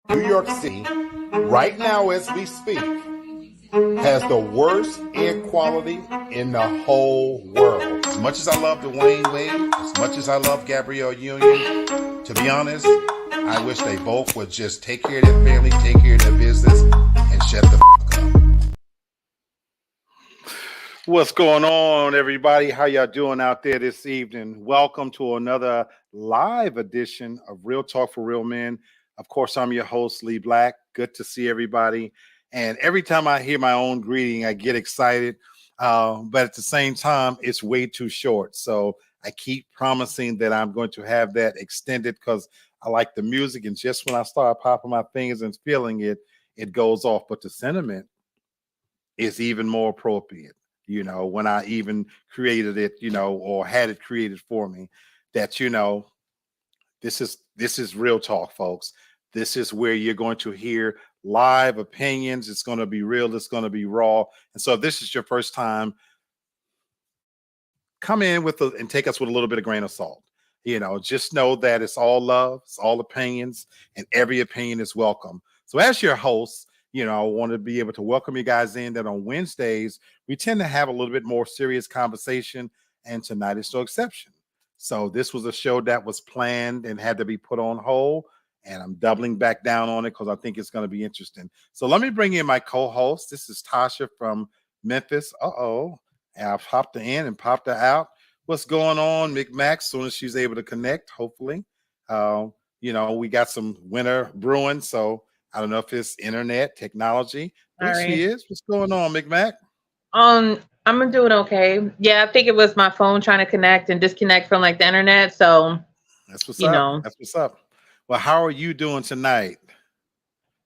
New York City, right now as we speak, has the worst air quality in the whole world. As much as I love Dwayne Wade, as much as I love Gabrielle Union, to be honest, I wish they both would just take care of their family, take care of their business, and shut the fuck up. What's going on, everybody? How y'all doing out there this evening? Welcome to another live edition of Real Talk for Real Men. Of course, I'm your host, Lee Black. Good to see everybody. And every time I hear my own greeting, I get excited. But at the same time, it's way too short. So I keep promising that I'm going to have that extended because I like the music. And just when I start popping my fingers and feeling it, it goes off. But the sentiment is even more appropriate. When I even created it, or had it created for me, that this is real talk, folks. This is where you're going to hear live opinions. It's going to be real. It's going to be raw. And so, if this is your first time, come in and take us with a little bit of grain of salt. Just know that it's all love, it's all opinions, and every opinion is welcome. So, as your host, I want to be able to welcome you guys in that on Wednesdays, we tend to have a little bit more serious conversation, and tonight is no exception. So, this was a show that was planned and had to be put on hold, and I'm doubling back down on it because I think it's going to be interesting. So, let me bring in my co host. This is Tasha from Memphis. And I popped her in and popped her out. What's going on, McMax? As soon as she's able to connect, hopefully. We got some winter brewing, so I don't know if it's internet technology. All There she right. is. What's going on, McMac? I'm doing okay. Yeah, I think it was my phone trying to connect and disconnect from like the internet. So, That's what's you up. know, That's what's up. Well, how are you doing tonight?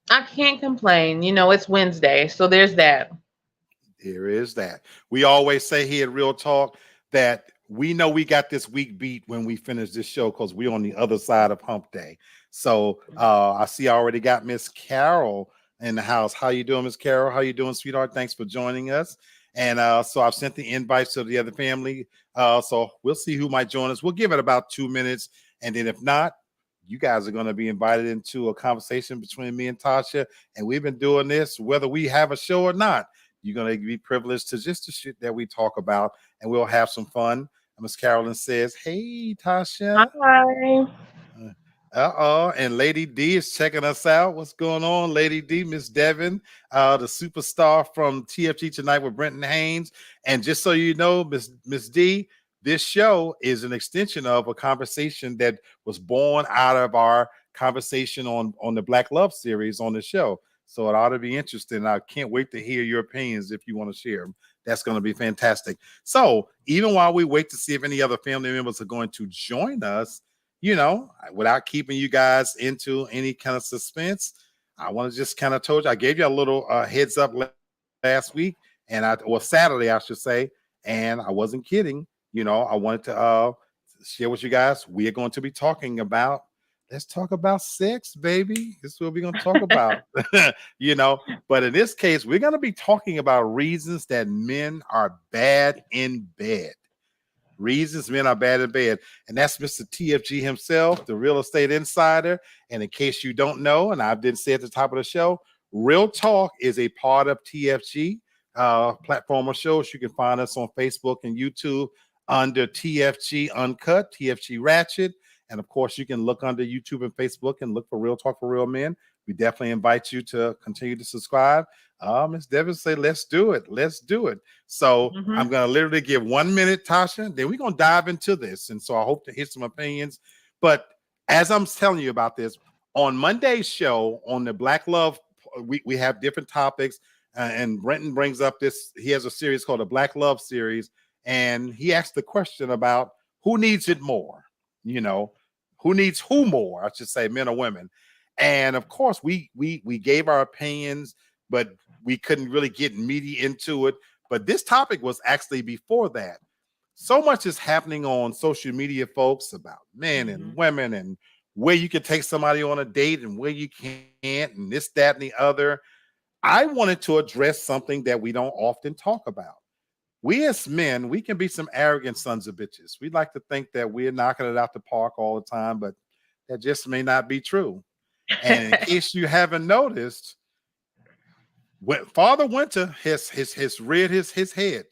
I can't complain. It's Wednesday. So there's that. There is that. We always say here at Real Talk that we know we got this week beat when we finish this show because we're on the other side of hump day. So I see I already got Miss Carol in the house. How you doing, Miss Carol? How you doing, sweetheart? Thanks for joining us. And so I've sent the invites to the other family. So we'll see who might join us. We'll give it about 2 minutes. And then if not, you guys are going to be invited into a conversation between me and Tasha. And we've been doing this whether we have a show or not. You're going to be privileged to just the shit that we talk about, and we'll have some fun. And Miss Carolyn says, "Hey, Tasha." Hi. And Lady D is checking us out. What's going on, Lady D? Miss Devin, the superstar from TFG Tonight with Brenton Haynes. And just so you know, Miss D, this show is an extension of a conversation that was born out of our conversation on the Black Love series on the show. So it ought to be interesting. I can't wait to hear your opinions if you want to share them. That's going to be fantastic. So even while we wait to see if any other family members are going to join us, without keeping you guys into any kind of suspense, I want to just kind of told you, I gave you a little heads up last week or Saturday, I should say, and I wasn't kidding. I wanted to share with you guys. We are going to be talking about. Let's talk about sex, baby. This is what we're going to talk about. But in this case, we're going to be talking about reasons that men are bad in bed. Reasons men are bad in bed. And that's Mr. TFG himself, the real estate insider. And in case you don't know, and I didn't say at the top of the show, Real Talk is a part of TFG platform of shows. You can find us on Facebook and YouTube under TFG Uncut, TFG Ratchet. And of course, you can look under YouTube and Facebook and look for Real Talk for Real Men. We definitely invite you to continue to subscribe. Ms. Devin say, let's do it. Let's do it. So I'm going to literally give 1 minute, Tasha. Then we're going to dive into this. And so I hope to hear some opinions. But as I'm telling you about this, on Monday's show on the Black Love, we have different topics. And Brenton brings up this. He has a series called the Black Love series. And he asked the question about who needs it more, who needs who more, I should say, men or women. And of course, we gave our opinions, but we couldn't really get meaty into it. But this topic was actually before that. So much is happening on social media, folks, about men and women and where you can take somebody on a date and where you can't, and this, that, and the other. I wanted to address something that we don't often talk about. We as men, we can be some arrogant sons of bitches. We like to think that we're knocking it out the park all the time, but that just may not be true. And in case you haven't noticed, when Father Winter has reared his head.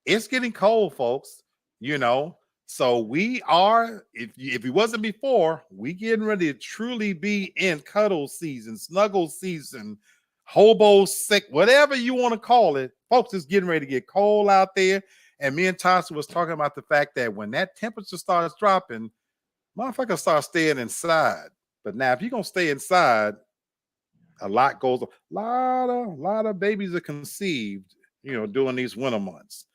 It's getting cold, folks. You know, so we are. If it wasn't before, we getting ready to truly be in cuddle season, snuggle season, hobo sick, whatever you want to call it, folks. It's getting ready to get cold out there. And me and Tasha was talking about the fact that when that temperature starts dropping, motherfuckers start staying inside. But now, if you're gonna stay inside, a lot goes on. Lot of babies are conceived, during these winter months.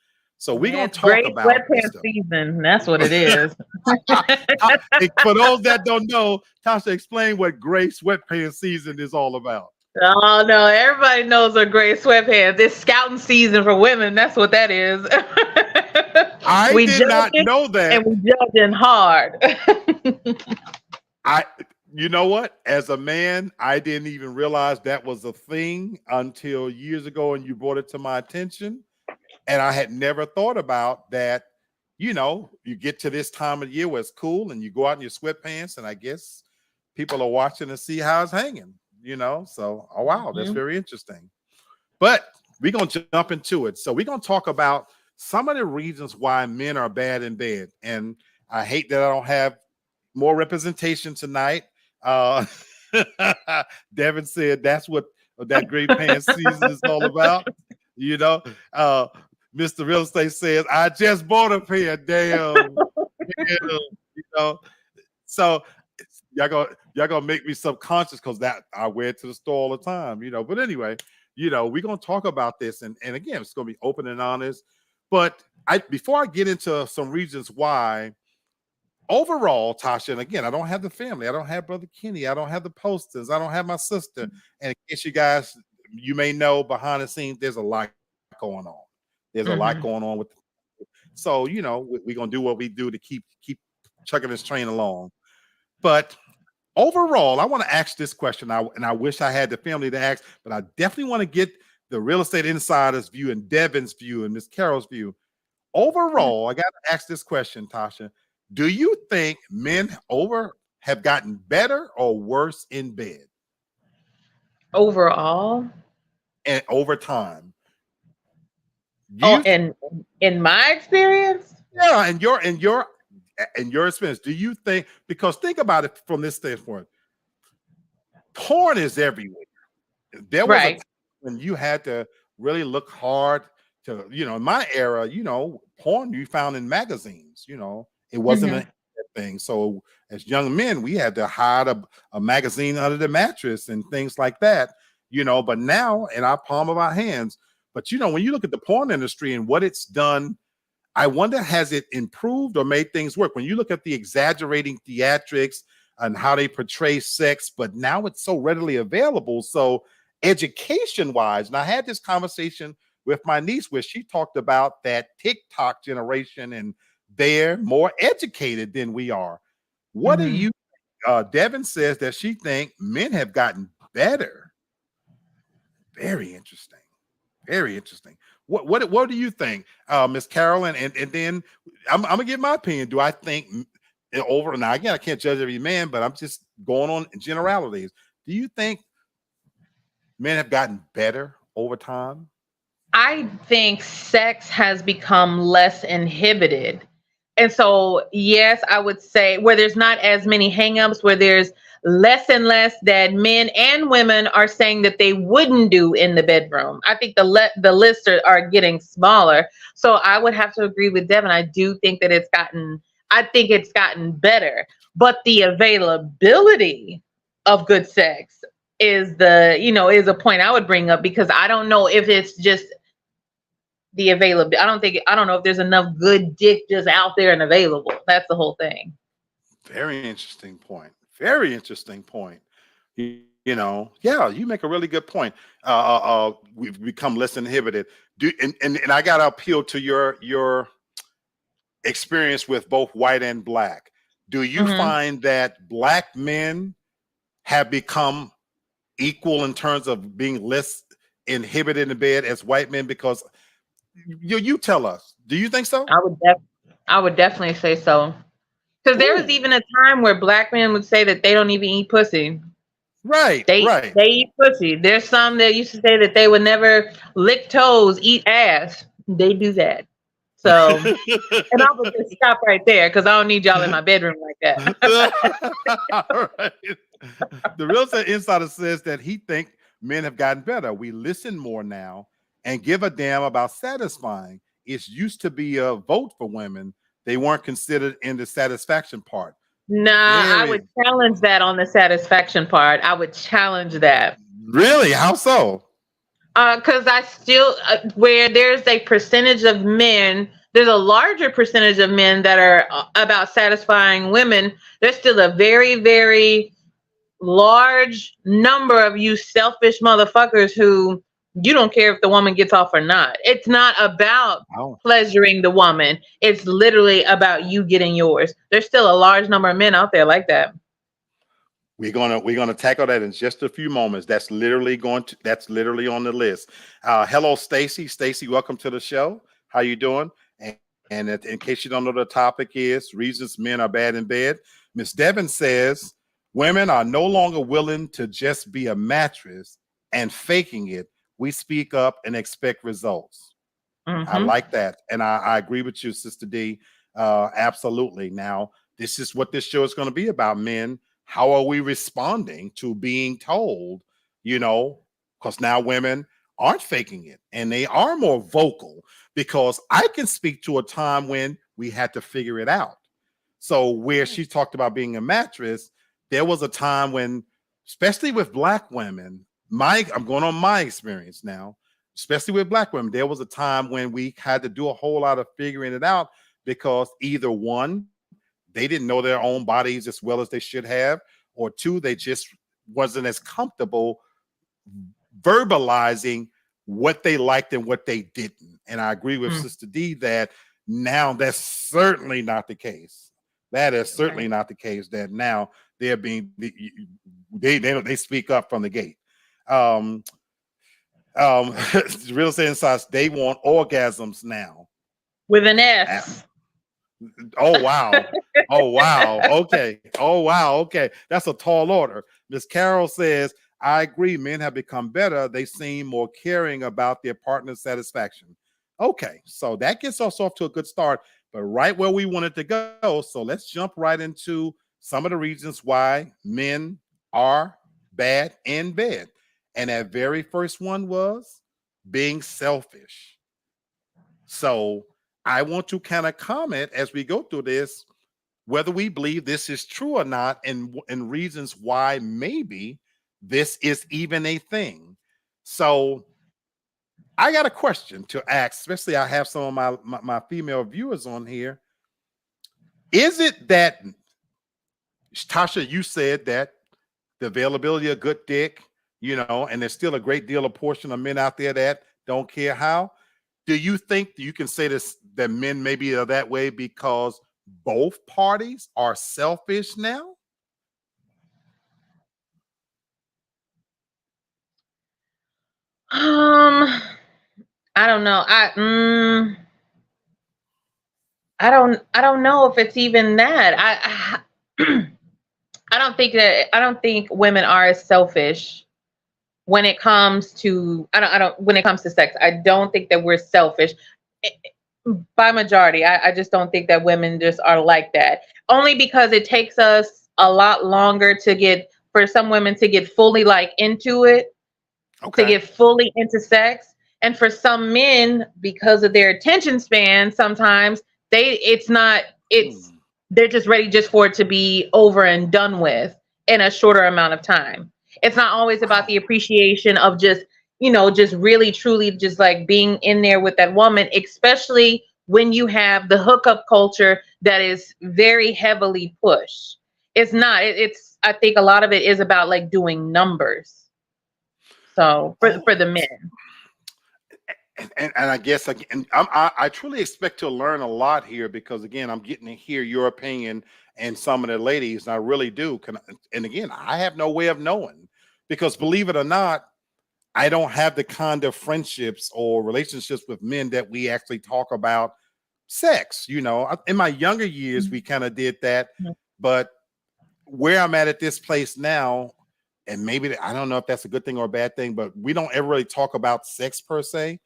So we're gonna talk great about this sweatpants stuff. season. That's what it is. For those that don't know, Tasha, explain what gray sweatpants season is all about. Oh no, everybody knows a great sweatpants. It's scouting season for women. That's what that is. I did not know that. And we judging hard. You know what? As a man, I didn't even realize that was a thing until years ago, and you brought it to my attention. And I had never thought about that. You get to this time of year where it's cool, and you go out in your sweatpants, and I guess people are watching to see how it's hanging. So oh wow, that's very interesting. But we're gonna jump into it. So we're gonna talk about some of the reasons why men are bad in bed. And I hate that I don't have more representation tonight. Devin said that's what that great pants season is all about. Mr. Real Estate says, I just bought a pair. Damn. So y'all gonna make me subconscious because that I wear it to the store all the time, But anyway, we're gonna talk about this, and again, it's gonna be open and honest. But before I get into some reasons why. Overall, Tasha, and again, I don't have the family. I don't have Brother Kenny. I don't have the posters. I don't have my sister. And in case you may know, behind the scenes, there's a lot going on. There's a lot going on with. So, we're going to do what we do to keep chugging this train along. But overall, I want to ask this question. And I wish I had the family to ask, but I definitely want to get the real estate insider's view and Devin's view and Miss Carol's view. Overall, I got to ask this question, Tasha. Do you think men have gotten better or worse in bed? Overall? And over time. In my experience? Yeah, in your experience, do you think, because think about it from this standpoint, porn is everywhere. There was a time when you had to really look hard to, in my era, porn you found in magazines, It wasn't a thing. So as young men, we had to hide a magazine under the mattress and things like that, but now in our palm of our hands. But, when you look at the porn industry and what it's done, I wonder, has it improved or made things work? When you look at the exaggerating theatrics and how they portray sex, but now it's so readily available. So education-wise, and I had this conversation with my niece where she talked about that TikTok generation, and they're more educated than we are. What do you Devin says that she think men have gotten better. Very interesting. Very interesting. What do you think, Miss Carolyn? And then I'm gonna give my opinion. Do I think over now again, I can't judge every man, but I'm just going on generalities. Do you think men have gotten better over time? I think sex has become less inhibited. And so, yes, I would say where there's not as many hangups, where there's less and less that men and women are saying that they wouldn't do in the bedroom. I think the lists are getting smaller. So I would have to agree with Devin. I do think that I think it's gotten better. But the availability of good sex is is a point I would bring up, because I don't know if it's just the availability. I don't know if there's enough good dick just out there and available. That's the whole thing. Very interesting point. Very interesting point. Yeah, you make a really good point. We've become less inhibited. And I gotta appeal to your experience with both white and black. Do you find that black men have become equal in terms of being less inhibited in the bed as white men? Because you tell us. Do you think so? I would definitely say so. Because there was even a time where black men would say that they don't even eat pussy. Right, right. They eat pussy. There's some that used to say that they would never lick toes, eat ass. They do that. So, and I would just stop right there because I don't need y'all in my bedroom like that. Right. The real estate insider says that he think men have gotten better. We listen more now and give a damn about satisfying. It used to be a vote for women. They weren't considered in the satisfaction part. Nah, I Very would challenge that on the satisfaction part. I would challenge that. really? How so? Because I still, where there's a percentage of men, there's a larger percentage of men that are about satisfying women. There's still a very, very large number of you selfish motherfuckers who you don't care if the woman gets off or not. It's not about Oh. pleasuring the woman. It's literally about you getting yours. There's still a large number of men out there like that. We're gonna tackle that in just a few moments. That's literally on the list. Hello, Stacy. Stacy, welcome to the show. How you doing? And in case you don't know, the topic is reasons men are bad in bed. Miss Devon says women are no longer willing to just be a mattress and faking it. We speak up and expect results. I Mm-hmm. like that, and I agree with you, Sister D. Absolutely. Now, this is what this show is going to be about, men. How are we responding to being told, because now women aren't faking it and they are more vocal, because I can speak to a time when we had to figure it out. So where she talked about being a mattress, there was a time when, especially with Black women, I'm going on my experience now, especially with Black women, there was a time when we had to do a whole lot of figuring it out, because either one, they didn't know their own bodies as well as they should have, or two, they just wasn't as comfortable verbalizing what they liked and what they didn't. And I agree with Sister D that now that's certainly not the case. That is certainly not the case, that now they're being, they speak up from the gate. Real estate insights, they want orgasms now. With an S. Oh wow. Oh wow. Okay. Oh wow. Okay. That's a tall order. Miss Carol says, I agree. Men have become better. They seem more caring about their partner's satisfaction. Okay. So that gets us off to a good start, but right where we wanted to go. So let's jump right into some of the reasons why men are bad in bed. And that very first one was being selfish. So I want to kind of comment as we go through this, whether we believe this is true or not, and reasons why maybe this is even a thing. So I got a question to ask, especially I have some of my female viewers on here. Is it that, Tasha, you said that the availability of good dick, and there's still a great deal of portion of men out there that don't care how. Do you think you can say this, that men maybe are that way because both parties are selfish now? I don't know. I don't know if it's even that. I don't think women are as selfish when it comes to I don't when it comes to sex. I don't think that we're selfish. By majority, I just don't think that women just are like that. Only because it takes us a lot longer for some women to get fully like into it, to Okay. get fully into sex. And for some men, because of their attention span, sometimes it's they're just ready just for it to be over and done with in a shorter amount of time. It's not always about the appreciation of just really truly just like being in there with that woman, especially when you have the hookup culture that is very heavily pushed. It's not, it's I think a lot of it is about like doing numbers. So for the men. And I guess again, I truly expect to learn a lot here, because again, I'm getting to hear your opinion and some of the ladies, and I really do. And again, I have no way of knowing, because believe it or not, I don't have the kind of friendships or relationships with men that we actually talk about sex. In my younger years, we kind of did that, but where I'm at this place now, and maybe I don't know if that's a good thing or a bad thing, but we don't ever really talk about sex per se.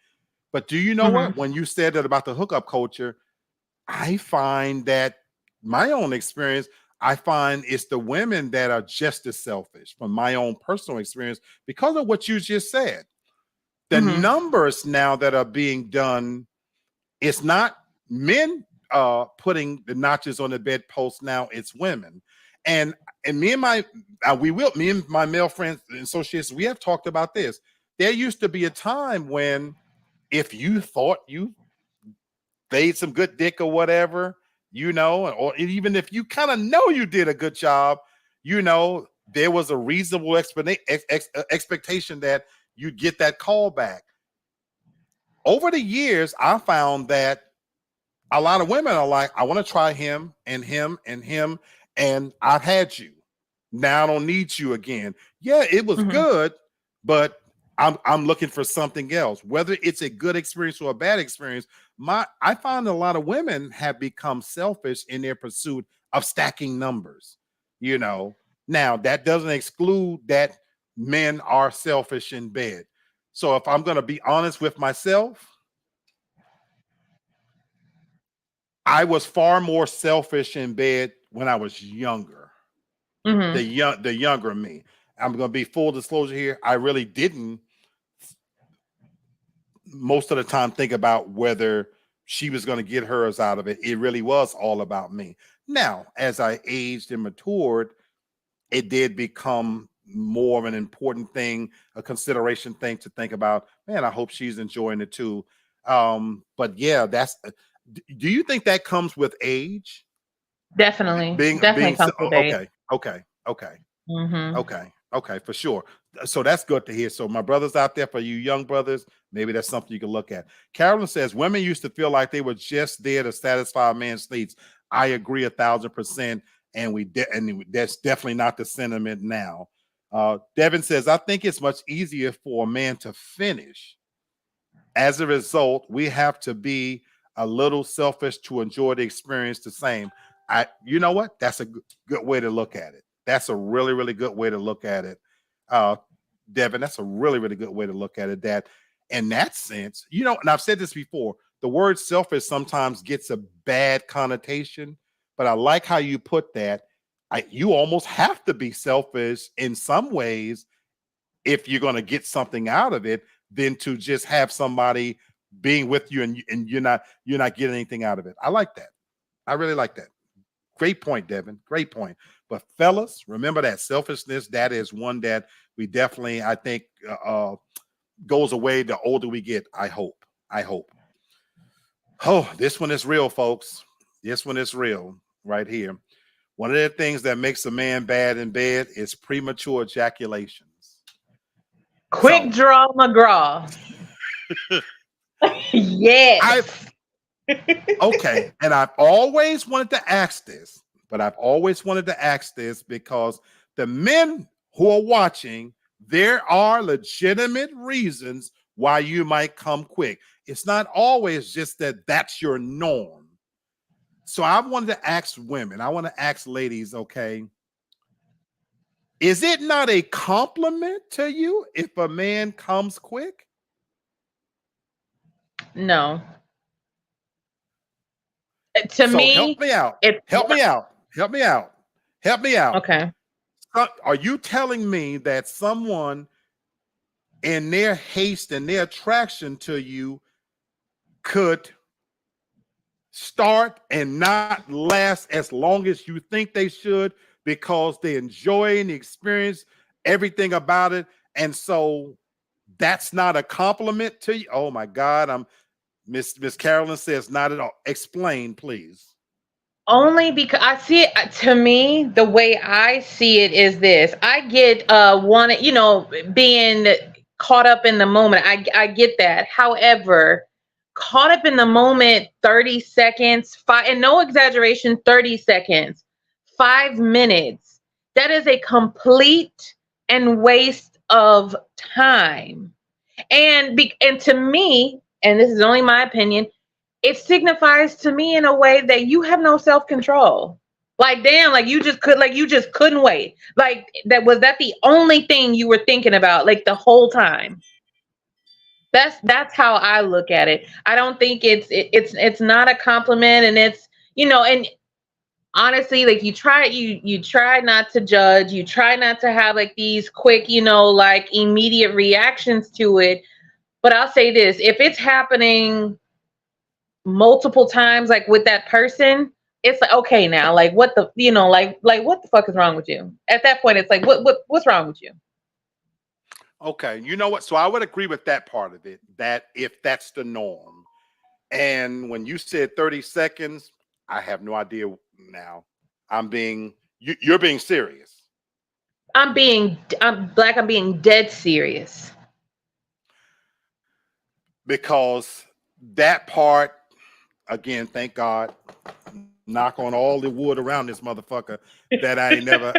But do you know what? When you said that about the hookup culture, I find that my own experience, I find it's the women that are just as selfish from my own personal experience because of what you just said. The numbers now that are being done, it's not men putting the notches on the bedpost now, it's women. And me and my me and my male friends and associates, we have talked about this. There used to be a time when if you thought you laid some good dick or whatever, or even if you kind of know you did a good job, there was a reasonable expectation that you'd get that call back. Over the years, I found that a lot of women are like, I want to try him and him and him, and I've had you. Now I don't need you again. Yeah, it was good, but I'm looking for something else. Whether it's a good experience or a bad experience, I find a lot of women have become selfish in their pursuit of stacking numbers. Now that doesn't exclude that men are selfish in bed. So if I'm going to be honest with myself, I was far more selfish in bed when I was younger. The younger me. I'm going to be full disclosure here. I really didn't most of the time think about whether she was going to get hers out of it. It really was all about me. Now, as I aged and matured, it did become more of an important thing, a consideration thing to think about. Man, I hope she's enjoying it too. But yeah, do you think that comes with age? Definitely. Being Comes with age. Okay, for sure. So that's good to hear. So my brothers out there, for you young brothers, maybe that's something you can look at. Carolyn says women used to feel like they were just there to satisfy a man's needs. I agree 1,000%, and that's definitely not the sentiment now. Devin says, I think it's much easier for a man to finish. As a result, we have to be a little selfish to enjoy the experience the same. You know what? That's a good way to look at it. That's a really, really good way to look at it. Devin, that's a really, really good way to look at it. That in that sense, and I've said this before, the word selfish sometimes gets a bad connotation, but I like how you put that. You almost have to be selfish in some ways if you're going to get something out of it than to just have somebody being with you and you're not getting anything out of it. I like that. I really like that. Great point, Devin. Great point. But fellas, remember that selfishness, that is one that we definitely, I think, goes away the older we get. I hope. Oh, this one is real, folks. This one is real right here. One of the things that makes a man bad in bed is premature ejaculations. Quick draw McGraw. Yes. Okay. And I've always wanted to ask this, because the men who are watching, there are legitimate reasons why you might come quick. It's not always just that that's your norm. So I wanted to ask women, I want to ask ladies, okay, is it not a compliment to you if a man comes quick? No. To me, help me out. Okay. Are you telling me that someone in their haste and their attraction to you could start and not last as long as you think they should because they enjoy the experience, everything about it, and so that's not a compliment to you? Oh my God, Miss Carolyn says not at all. Explain, please. Only because I see it, to me, the way I see it is this. I get being caught up in the moment. I get that. However, caught up in the moment, 30 seconds, and no exaggeration, 30 seconds, 5 minutes. That is a complete and waste of time. And to me, and this is only my opinion, it signifies to me in a way that you have no self-control. Like damn, like you just couldn't wait. Like that the only thing you were thinking about like the whole time. That's how I look at it. I don't think it's not a compliment, and it's and honestly, like you try not to judge, you try not to have like these quick, like immediate reactions to it. But I'll say this, if it's happening multiple times like with that person, it's like okay now, like what the like what the fuck is wrong with you? At that point it's like what's wrong with you? Okay, you know what? So I would agree with that part of it, that if that's the norm. And when you said 30 seconds, I have no idea now. You're being serious. I'm being dead serious. Because that part, again, thank God, knock on all the wood around this motherfucker, that I ain't never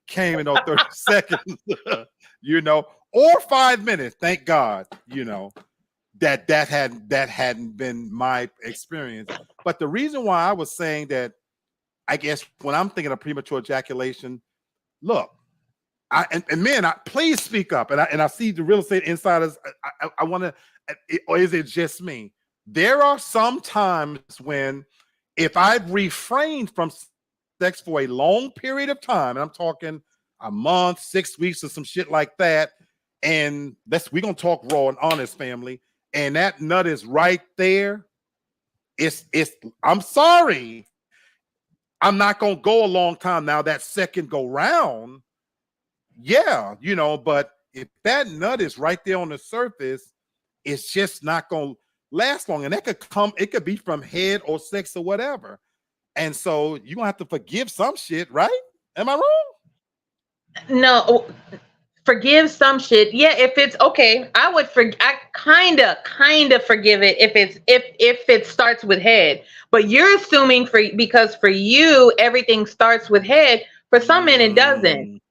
came in those 30 seconds, or 5 minutes. Thank God, that hadn't been my experience. But the reason why I was saying that, I guess when I'm thinking of premature ejaculation, look, men, please speak up. And I see the real estate insiders. I want to, or is it just me? There are some times when, if I've refrained from sex for a long period of time, and I'm talking a month, 6 weeks, or some shit like that, and we're gonna talk raw and honest, family, and that nut is right there. I'm sorry, I'm not gonna go a long time now. That second go round. Yeah, but if that nut is right there on the surface, it's just not going to last long. And it could be from head or sex or whatever. And so you're going to have to forgive some shit, right? Am I wrong? No, forgive some shit. Yeah, if it's okay, I kind of forgive it if it starts with head. But you're assuming because for you everything starts with head. For some men it doesn't.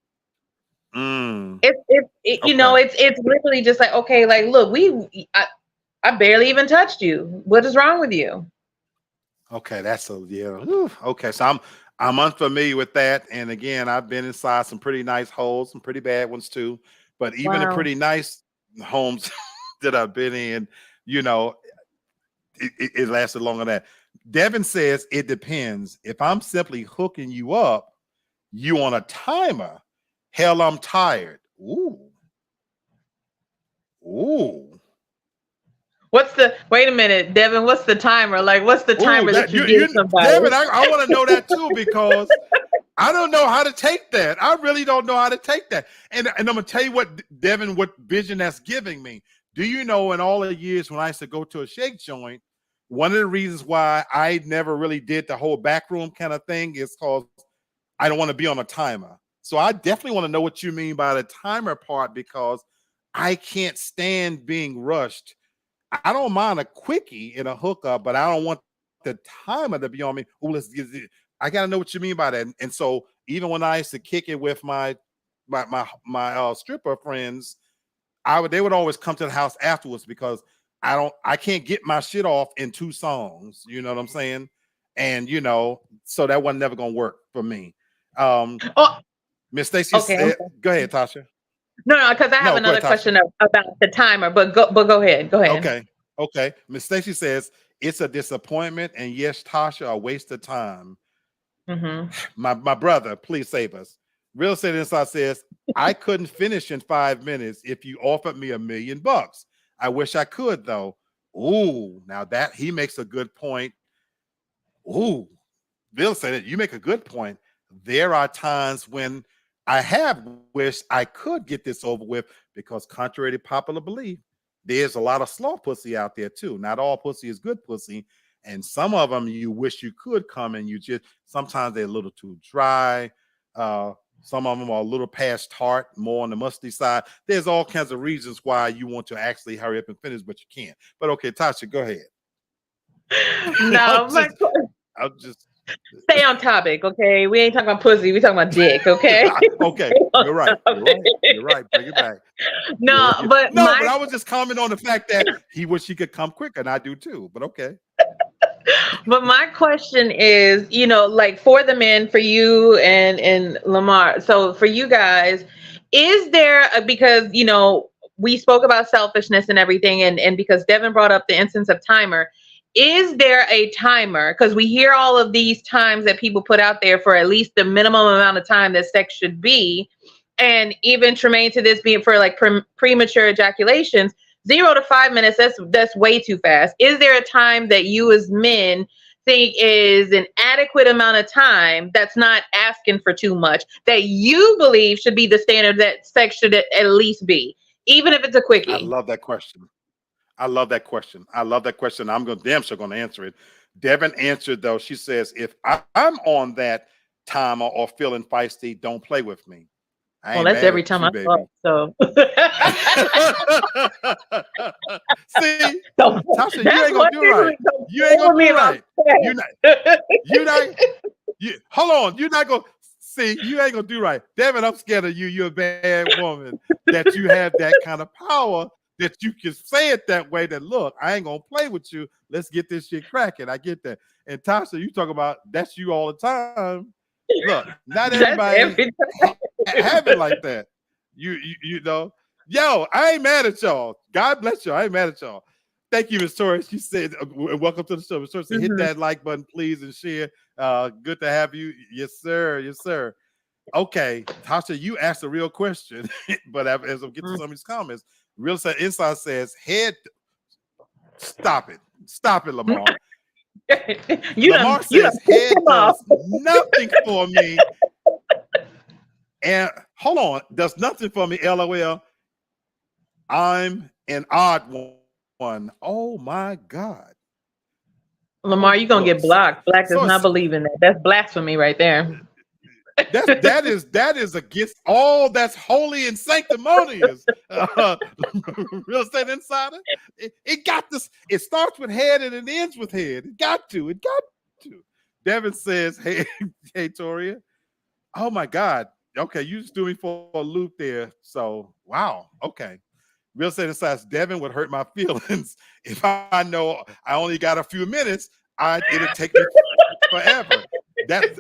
It's Okay. it's literally just like, okay, like look, I barely even touched you. What is wrong with you? Okay, yeah. Whew. Okay, so I'm unfamiliar with that. And again, I've been inside some pretty nice holes, some pretty bad ones too. But even the Wow. pretty nice homes that I've been in, it lasted longer than that. Devin says it depends. If I'm simply hooking you up, you on a timer. Hell, I'm tired. Ooh. Wait a minute, Devin, what's the timer? Like, what's the Ooh, timer that you give somebody? Devin, I want to know that too, because I don't know how to take that. I really don't know how to take that. And I'm gonna tell you what, Devin, what vision that's giving me. Do you know, in all the years when I used to go to a shake joint, one of the reasons why I never really did the whole backroom kind of thing is because I don't want to be on a timer. So I definitely want to know what you mean by the timer part, because I can't stand being rushed. I don't mind a quickie in a hookup, but I don't want the timer to be on me. Oh, let's get it. I gotta know what you mean by that. And so even when I used to kick it with my stripper friends, they would always come to the house afterwards, because I can't get my shit off in 2 songs. You know what I'm saying? And so that wasn't never gonna work for me. Oh, Miss Stacy, okay. go ahead, Tasha. No, because I have No, go another ahead, Tasha. question about the timer, but go ahead. Go ahead. Okay. Miss Stacy says it's a disappointment, and yes, Tasha, a waste of time. Mm-hmm. My brother, please save us. Real Estate Inside says, I couldn't finish in 5 minutes if you offered me $1 million. I wish I could, though. Ooh, now that he makes a good point. Ooh, Bill said it. You make a good point. There are times when I have wished I could get this over with, because contrary to popular belief, there's a lot of slow pussy out there too. Not all pussy is good pussy. And some of them you wish you could come, and sometimes they're a little too dry. Some of them are a little past tart, more on the musty side. There's all kinds of reasons why you want to actually hurry up and finish, but you can't. But okay, Tasha, go ahead. No, I'll just stay on topic, okay? We ain't talking about pussy. We talking about dick, okay? Okay, you're right. You're right. Bring it back. No, but but I was just commenting on the fact that he wish he could come quicker, and I do too. But okay. But my question is, like for the men, for you and Lamar. So for you guys, is there because we spoke about selfishness and everything, and because Devin brought up the instance of timer, is there a timer? Because we hear all of these times that people put out there for at least the minimum amount of time that sex should be, and even Tremaine to this being for like premature ejaculations. 0 to 5 minutes, that's way too fast. Is there a time that you as men think is an adequate amount of time that's not asking for too much, that you believe should be the standard that sex should at least be, even if it's a I quickie? love that question. I love that question. I love that question. I'm going to damn sure going to answer it. Devin answered though. She says, if I'm on that timer or feeling feisty, don't play with me. I Well, ain't that's mad every at time you, I baby. fuck. So, See, so Tasha, you that's ain't gonna what do people right. don't You ain't tell gonna me do about right. You're not. You're not. You hold on. You're not gonna see. You ain't gonna do right, Devin. I'm scared of you. You're a bad woman. That you have that kind of power. That you can say it that way. That look, I ain't gonna play with you. Let's get this shit cracking. I get that. And Tasha, you talk about that's you all the time. Look, not That's everybody every time. have it like that. You know, yo, I ain't mad at y'all. God bless y'all. I ain't mad at y'all. Thank you, Miss Torres. She said, welcome to the show. Miss Torres said, hit Mhm. that like button, please, and share. Good to have you. Yes, sir. Yes, sir. Okay, Tasha, you asked a real question, but as I get to some of these comments, Real Estate Inside says, head, stop it. Stop it, Lamar. you Lamar done says, pissed head him off. does nothing for me. And hold on, does nothing for me, LOL. I'm an odd one. Oh my God. Lamar, Oh, you gonna look. get blocked. Black does So not believe in that. That's blasphemy right there. that is against all that's holy and sanctimonious. Real Estate Insider. It got this. It starts with head and it ends with head. It got to. It got to. Devin says, "Hey, hey, Toria. Oh my God. Okay, you just threw me for a loop there. So wow. Okay." Real Estate Insights, Devin would hurt my feelings if I know I only got a few minutes. It'll take me forever. That's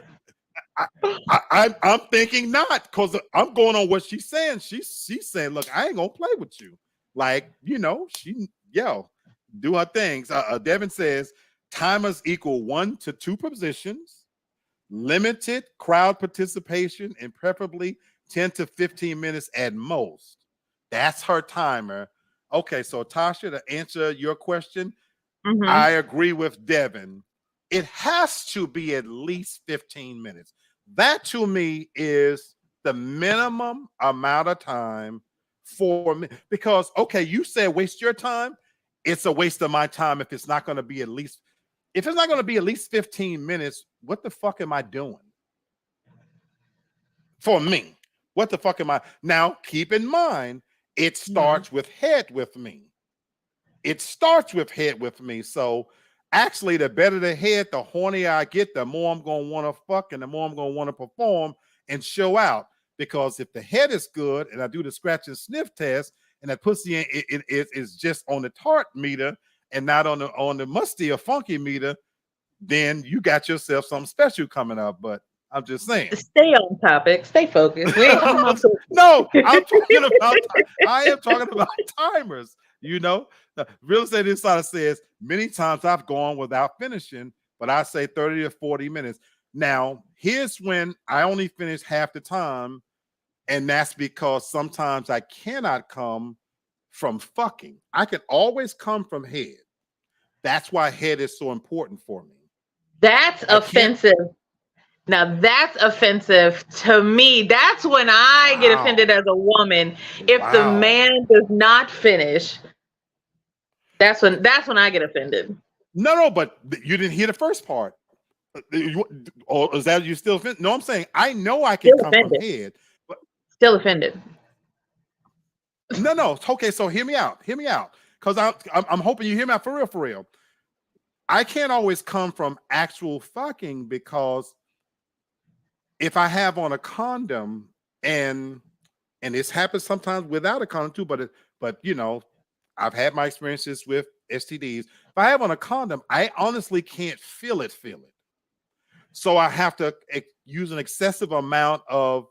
I'm thinking not, because I'm going on what she's saying. She's saying, look, I ain't gonna play with you. Like, do her things. Devin says timers equal 1 to 2 positions, limited crowd participation, and preferably 10 to 15 minutes at most. That's her timer. Okay, so Tasha, to answer your question, I agree with Devin. It has to be at least 15 minutes. That to me is the minimum amount of time for me. Because, okay, you said waste your time. It's a waste of my time if it's not going to be at least, 15 minutes, what the fuck am I doing? For me, what the fuck am I? Now, keep in mind, it starts with head with me. It starts with head with me. So actually, the better the head, the hornier I get, the more I'm going to want to fuck and the more I'm going to want to perform and show out. Because if the head is good and I do the scratch and sniff test and that pussy it is just on the tart meter and not on the musty or funky meter, then you got yourself something special coming up. But I'm just saying. Stay on topic. Stay focused. We ain't talking about No, I'm talking about. I am talking about timers. Real Estate Insider says many times I've gone without finishing, but I say 30 to 40 minutes. Now, here's when I only finish half the time, and that's because sometimes I cannot come from fucking. I can always come from head. That's why head is so important for me. That's offensive. Now that's offensive to me. That's when I get offended as a woman. If the man does not finish, that's when I get offended. No, but you didn't hear the first part. Or is that you still offended? No, I'm saying I know I can come from head, but still offended. No. Okay, so hear me out. Because I'm hoping you hear me out for real. I can't always come from actual fucking, because if I have on a condom and this happens sometimes without a condom too, but I've had my experiences with STDs. If I have on a condom, I honestly can't feel it. So I have to use an excessive amount of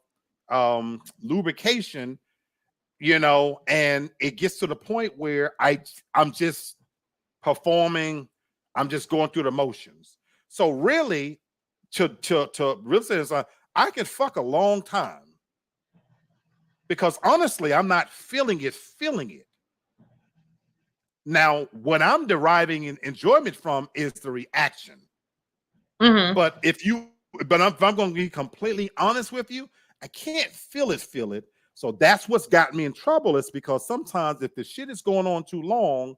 lubrication, and it gets to the point where I'm just performing, I'm just going through the motions. So really, to really say this, I can fuck a long time because honestly, I'm not feeling it. Now, what I'm deriving enjoyment from is the reaction. Mm-hmm. But if I'm going to be completely honest with you, I can't feel it. So that's what's got me in trouble. It's because sometimes if the shit is going on too long,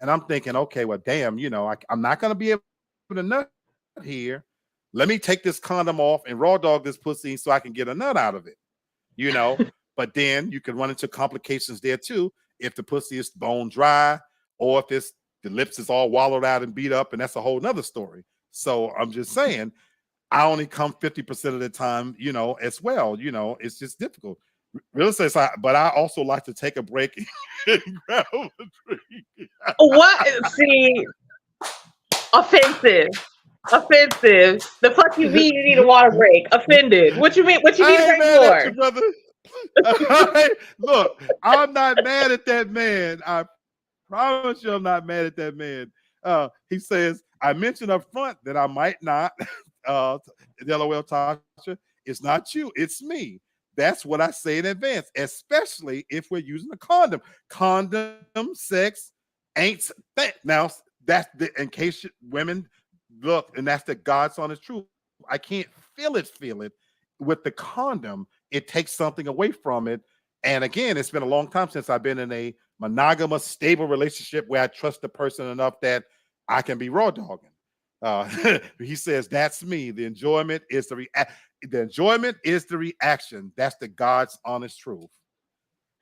and I'm thinking, okay, well, damn, I'm not going to be able to nut here. Let me take this condom off and raw dog this pussy so I can get a nut out of it, But then you can run into complications there too if the pussy is bone dry or if the lips is all wallowed out and beat up, and that's a whole nother story. So I'm just saying, I only come 50% of the time, as well. It's just difficult. Real estate side, but I also like to take a break and grab a drink. What? See, offensive. The fuck you mean you need a water break? Offended. What you mean? What you need a break for? You, brother. Look, I'm not mad at that man. I promise you I'm not mad at that man. He says, I mentioned up front that I might not. LOL, Tasha, it's not you, it's me. That's what I say in advance, especially if we're using a condom. Condom sex ain't that. Now, that's in case women look, and that's the God's honest truth. I can't feel it with the condom. It takes something away from it. And again, it's been a long time since I've been in a monogamous, stable relationship where I trust the person enough that I can be raw dogging. He says, that's me. The enjoyment is the reaction. That's the God's honest truth.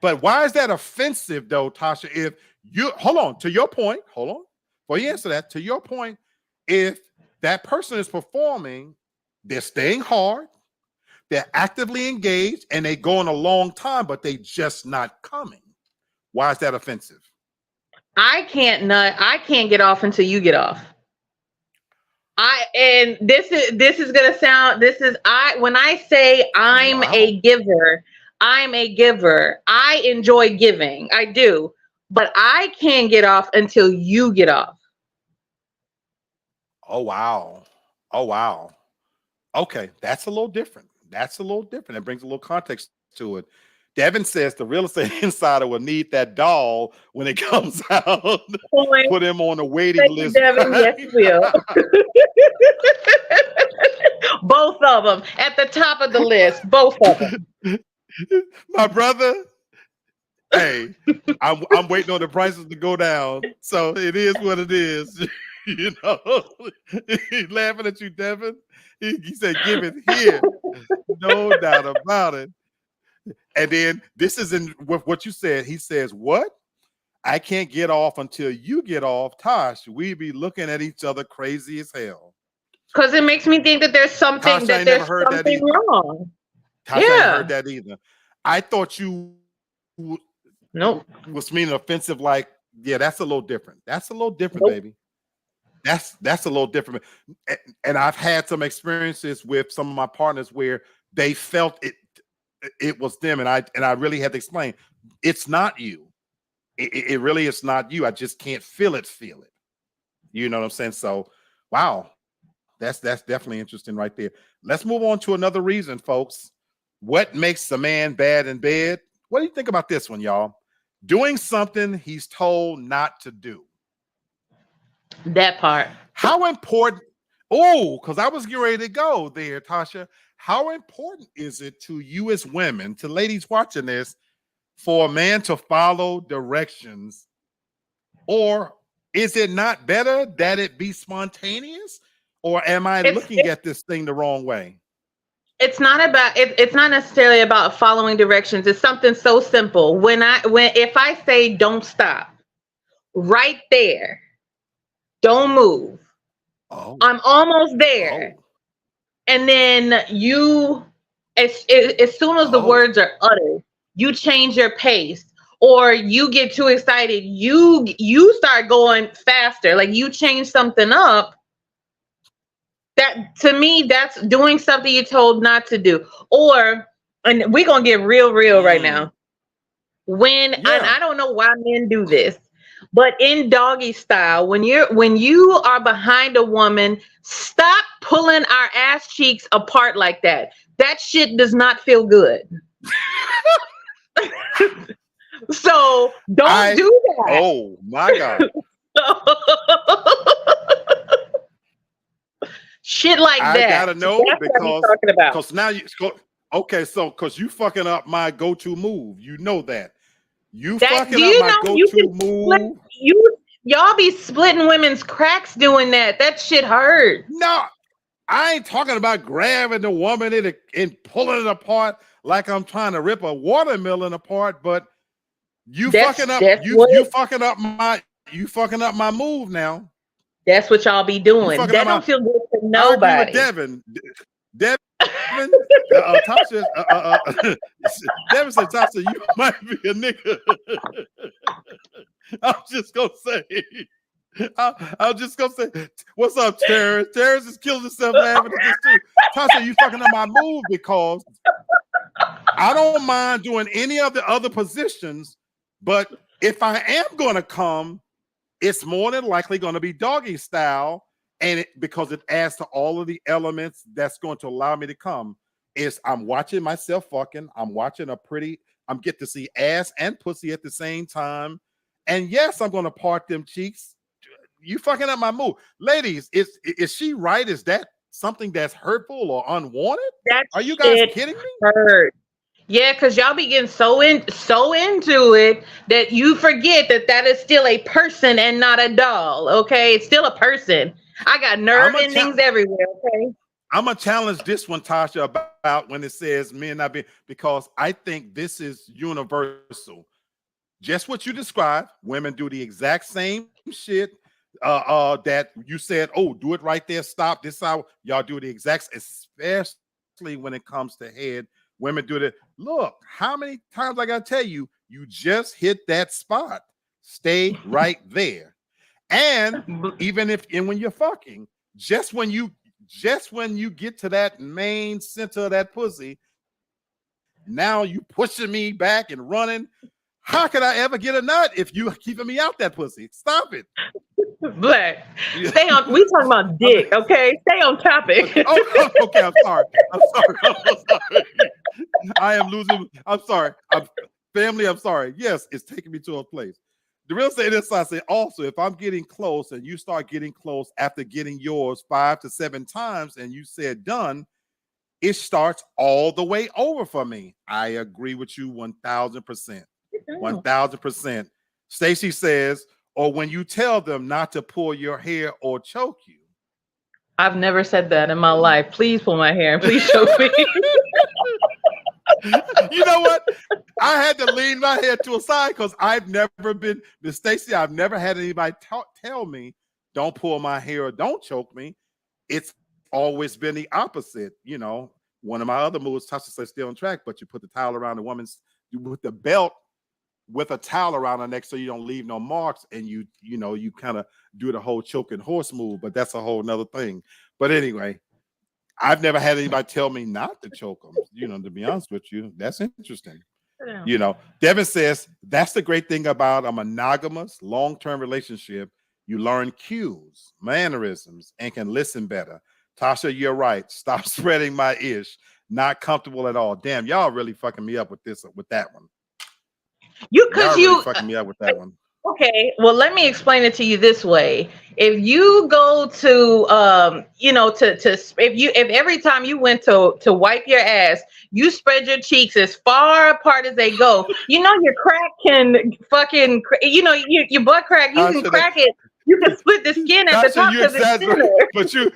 But why is that offensive though, Tasha? If you to your point, before you answer that, to your point, if that person is performing, they're staying hard, they're actively engaged, and they go on a long time, but they just not coming. Why is that offensive? I can't get off until you get off. When I say I'm a giver, I enjoy giving. I do. But I can't get off until you get off. Oh wow. Okay, that's a little different. It brings a little context to it. Devin says the real estate insider will need that doll when it comes out. Put him on the waiting list. Devin, yes, will. Both of them at the top of the list. Both of them. My brother. Hey, I'm waiting on the prices to go down. So it is what it is. He's laughing at you, Devin. He said, give it here. No doubt about it. And then this is in with what you said. He says, what? I can't get off until you get off. Tosh, we be looking at each other crazy as hell. Because it makes me think that there's something wrong. Tosh, I ain't heard that either. I thought you was meaning offensive, like, yeah, that's a little different. Baby. That's a little different. And I've had some experiences with some of my partners where they felt it was them, and I really had to explain, it's not you. It really is not you. I just can't feel it. You know what I'm saying? So, wow, that's definitely interesting right there. Let's move on to another reason, folks. What makes a man bad in bed? What do you think about this one, y'all? Doing something he's told not to do. That part. How important? Oh, because I was getting ready to go there, Tasha. How important is it to you as women, to ladies watching this, for a man to follow directions? Or is it not better that it be spontaneous? Or am I looking at this thing the wrong way? It's not necessarily about following directions. It's something so simple. If I say don't stop, right there, don't move. Oh. I'm almost there. Oh. And then as soon as the words are uttered, you change your pace, or you get too excited, you start going faster, like you change something up. That to me, that's doing something you're told not to do. Or, and we're gonna get real right Mm, now. When, and yeah. I don't know why men do this, but in doggy style, when you are behind a woman, stop pulling our ass cheeks apart like that. That shit does not feel good. So don't I do oh my God. that. Shit like I that. gotta That's know what I be talking about. because now okay, so because you fucking up my go-to move. You know that. You That, do fucking up you my know you go-to can split, move. y'all be splitting women's cracks doing that. That shit hurts. No, I ain't talking about grabbing the woman and pulling it apart like I'm trying to rip a watermelon apart, but That's what you fucking up my move now. that's what y'all be You doing. fucking up That my don't feel good to I agree with nobody. Devin. Devin, Tasha, Devin said, Tasha, you might be a nigga. I'm just gonna say, I'm just gonna say, what's up, Terrence? Terrence is killing himself laughing at this too. Tasha, you fucking up my move because I don't mind doing any of the other positions, but if I am gonna come, it's more than likely going to be doggy style, and because it adds to all of the elements that's going to allow me to come. Is I'm watching myself fucking, I'm get to see ass and pussy at the same time, and yes, I'm going to part them cheeks. You fucking up my move, ladies. Is she right? Is that something that's hurtful or unwanted? That Are you guys shit kidding me? hurt. Yeah, because y'all be getting so into it that you forget that that is still a person and not a doll. Okay, it's still a person. I got I'm nerve a endings everywhere. Okay. I'm gonna challenge this one, Tasha, about when it says men not being, because I think this is universal. Just what you described, women do the exact same shit that you said. Oh, do it right there. Stop this out. Y'all do the exact, especially when it comes to head. Women do that. Look, how many times I gotta tell you, you just hit that spot. Stay right there. And even if and when you're fucking, just when you get to that main center of that pussy, now you pushing me back and running. How could I ever get a nut if you keeping me out that pussy? Stop it. Black. Stay on. We talking about dick. Okay, stay on topic. Okay. I'm sorry. I'm sorry. I'm so sorry. I am losing. I'm sorry. Family. I'm sorry. Yes, it's taking me to a place. The real estate inside say also, if I'm getting close and you start getting close after getting yours 5 to 7 times and you said done, it starts all the way over for me. I agree with you 1000%. 1000%. Stacy says, or when you tell them not to pull your hair or choke you. I've never said that in my life. Please pull my hair and please choke me. You know what? I had to lean my head to a side because I've never been, Miss Stacy, I've never had anybody tell me, don't pull my hair or don't choke me. It's always been the opposite. You know, one of my other moves, Tasha says stay on track, but you put the towel around the woman's, with the belt, with a towel around her neck so you don't leave no marks, and you kind of do the whole choking horse move, but that's a whole nother thing. But anyway, I've never had anybody tell me not to choke them. You know, to be honest with you, that's interesting. Yeah. You know, Devin says that's the great thing about a monogamous long-term relationship. You learn cues, mannerisms, and can listen better. Tasha, you're right. Stop spreading my ish. Not comfortable at all. Damn, y'all really fucking me up with that one. Y'all really fucking me up with that one. Okay, well, let me explain it to you this way. If you go to, if every time you went to wipe your ass, you spread your cheeks as far apart as they go, your crack can fucking, your butt crack, you can crack it. You can split the skin at the top because it's thinner. But see,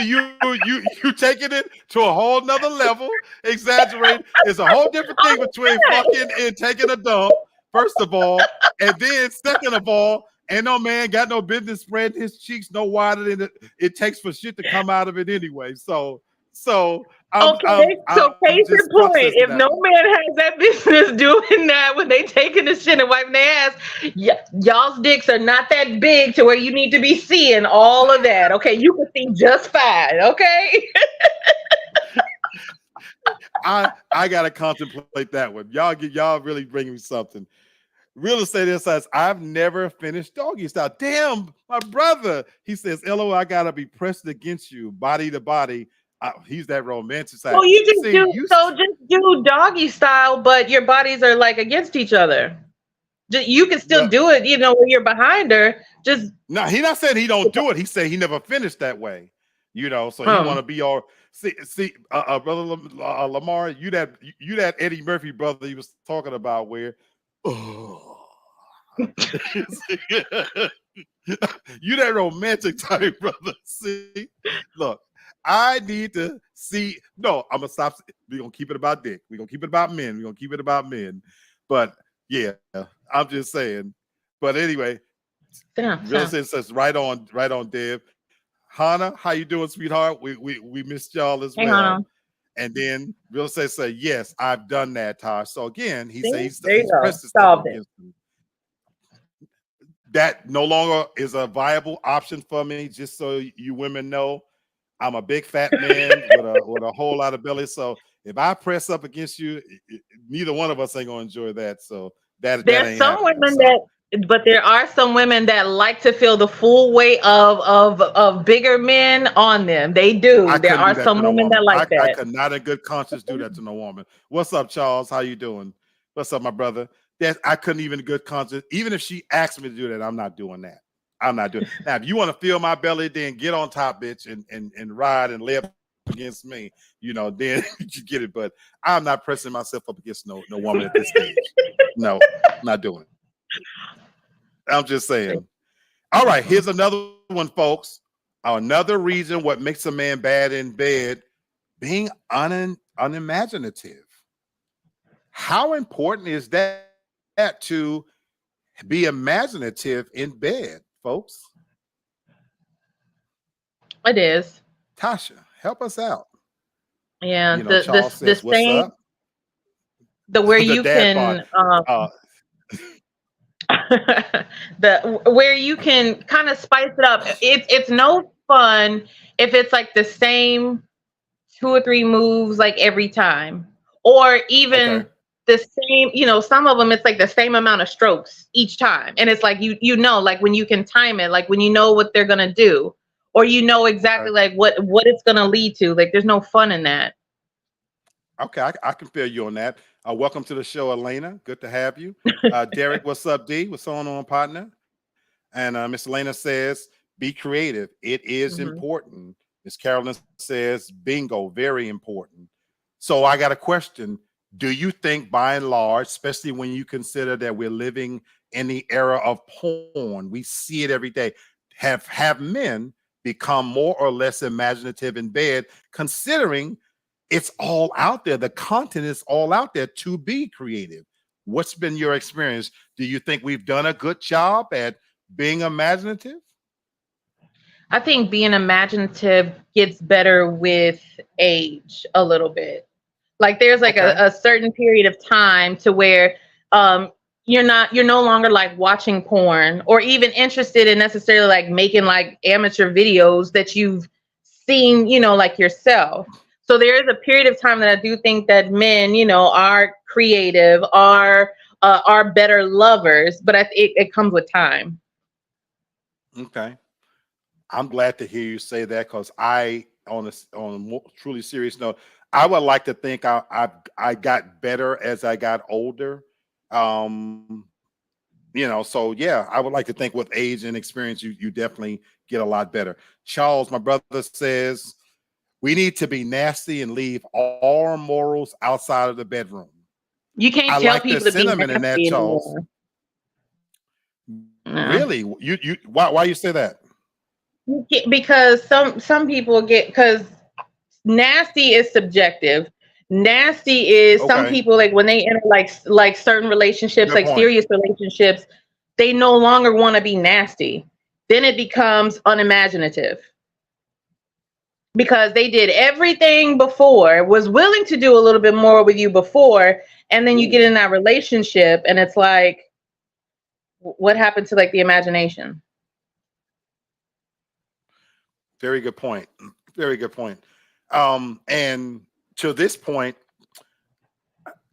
you taking it to a whole nother level. Exaggerate. It's a whole different thing between fucking and taking a dump. First of all, and then second of all, ain't no man got no business spreading his cheeks no wider than it takes for shit to come out of it anyway. So So Okay, so I'm case in just point, processing if that no one. man has that business doing that when they taking the shit and wiping their ass, y'all's dicks are not that big to where you need to be seeing all of that. Okay, you can see just fine. Okay. I gotta contemplate that one. Y'all really bringing me something. Real estate insights. I've never finished doggy style. Damn, my brother. He says, "LO, I gotta be pressed against you, body to body." He's that romantic side. Well, you just See, do just do doggy style, but your bodies are like against each other. You can still well, do it, when you're behind her. Just no, he not saying he don't do it. He said he never finished that way. So he want to be all brother Lamar. You that Eddie Murphy brother he was talking about where. Oh. You that romantic type, brother. See, look, I need to see. No, I'm gonna stop. We're gonna keep it about dick. We're gonna keep it about men. We're gonna keep it about men. But yeah, I'm just saying. But anyway, real estate says right on, Deb. Hannah, how you doing, sweetheart? We missed y'all as hang well. on. And then real estate say, yes, I've done that, Tosh. So again, he says There you he's go. pressed his stuff Solved it. against me. That no longer is a viable option for me. Just so you women know, I'm a big fat man with a whole lot of belly. So if I press up against you, neither one of us ain't gonna enjoy that. So that There's ain't some happening. women So but there are some women that like to feel the full weight of bigger men on them. They do. I There couldn't do are that some to no women that woman. like I that. could not in good conscience do that to no woman. What's up, Charles? How you doing? What's up, my brother? That I couldn't even in good conscience. Even if she asked me to do that, I'm not doing that. I'm not doing it. Now, if you want to feel my belly, then get on top, bitch, and ride and lay up against me, then you get it. But I'm not pressing myself up against no woman at this stage. No, not doing it. I'm just saying. All right, here's another one, folks. Another reason what makes a man bad in bed, being unimaginative. How important is that to be imaginative in bed, folks? It is. Tasha, help us out. Yeah. Charles The says, "What's same up?" where The you dad bod. can where you can kind of spice it up. It's no fun if it's like the same 2 or 3 moves like every time, or even Okay. the same. Some of them it's like the same amount of strokes each time, and it's like like when you can time it, like when you know what they're gonna do, or exactly Okay. like what it's gonna lead to. Like there's no fun in that. Okay, I can feel you on that. Welcome to the show, Elena. Good to have you. Derek, what's up, D? What's going on, partner? And Miss Elena says, be creative. It is Mhm. important. Miss Carolyn says, bingo, very important. So I got a question. Do you think by and large, especially when you consider that we're living in the era of porn, we see it every day, have men become more or less imaginative in bed, considering it's all out there. The content is all out there to be creative. What's been your experience? Do you think we've done a good job at being imaginative? I think being imaginative gets better with age a little bit. Like there's like Okay. a certain period of time to where you're no longer like watching porn or even interested in necessarily like making like amateur videos that you've seen, like yourself. So there is a period of time that I do think that men, are creative, are better lovers, but it comes with time. Okay. I'm glad to hear you say that, because on a more truly serious note, I would like to think I got better as I got older. Um, so yeah, I would like to think with age and experience, you definitely get a lot better. Charles, my brother, says we need to be nasty and leave all our morals outside of the bedroom. You can't I tell like the people to be sentiment in that, nasty Charles. anymore. No. Really? Why you say that? Because some people get, because nasty is subjective. Nasty is some Okay, people, like when they enter like certain relationships, good like point. serious relationships, they no longer want to be nasty. Then it becomes unimaginative. because they did everything before, was willing to do a little bit more with you before, and then you get in that relationship and it's like, what happened to like the imagination? Very good point. Very good point. And to this point,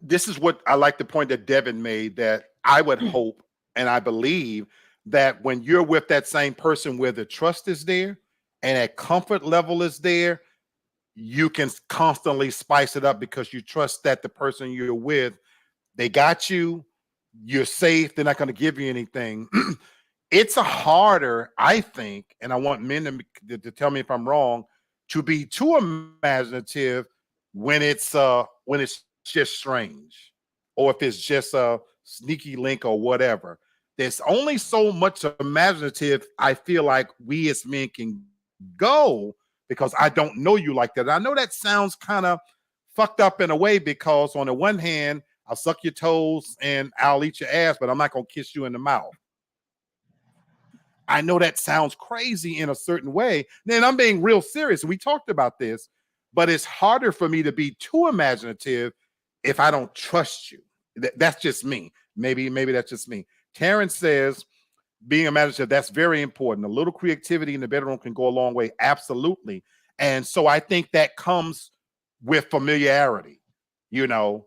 this is what I like the point that Devin made, that I would hope and I believe that when you're with that same person where the trust is there and that comfort level is there, you can constantly spice it up because you trust that the person you're with, they got you, you're safe, they're not going to give you anything. It's a harder, I think, and I want men to tell me if I'm wrong, to be too imaginative when it's just strange, or if it's just a sneaky link or whatever. There's only so much imaginative I feel like we as men can go because I don't know you like that. I know that sounds kind of fucked up in a way because on the one hand, I'll suck your toes and I'll eat your ass, but I'm not gonna kiss you in the mouth. I know that sounds crazy in a certain way. Then I'm being real serious. We talked about this, but it's harder for me to be too imaginative if I don't trust you. That's just me. Maybe that's just me. Terrence says, being imaginative, that's very important. A little creativity in the bedroom can go a long way. Absolutely. And so I think that comes with familiarity. You know,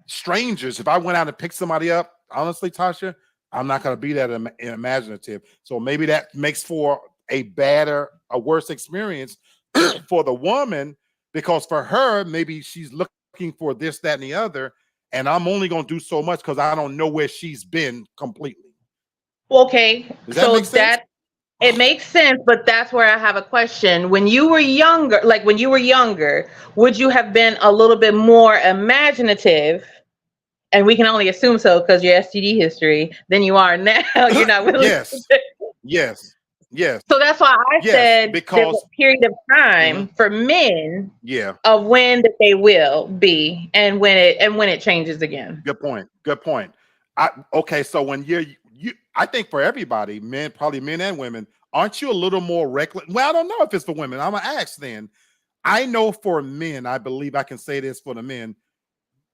strangers, if I went out and picked somebody up, honestly, Tasha, I'm not going to be that imaginative. So maybe that makes for a worse experience for the woman, because for her, maybe she's looking for this, that, and the other. And I'm only going to do so much because I don't know where she's been completely. Okay, Does that so make sense? it makes sense, but that's where I have a question. When you were younger, would you have been a little bit more imaginative? And we can only assume so because your STD history than you are now. You're not willing. Yes. Yes. Yes. So that's why I Yes. said there's Because a period of time for men yeah. of when that they will be and when it changes again. Good point. Good point. Okay, so when I think for everybody, men, probably men and women, aren't you a little more reckless? Well, I don't know if it's for women. I'm gonna ask then. I know for men, I believe I can say this for the men,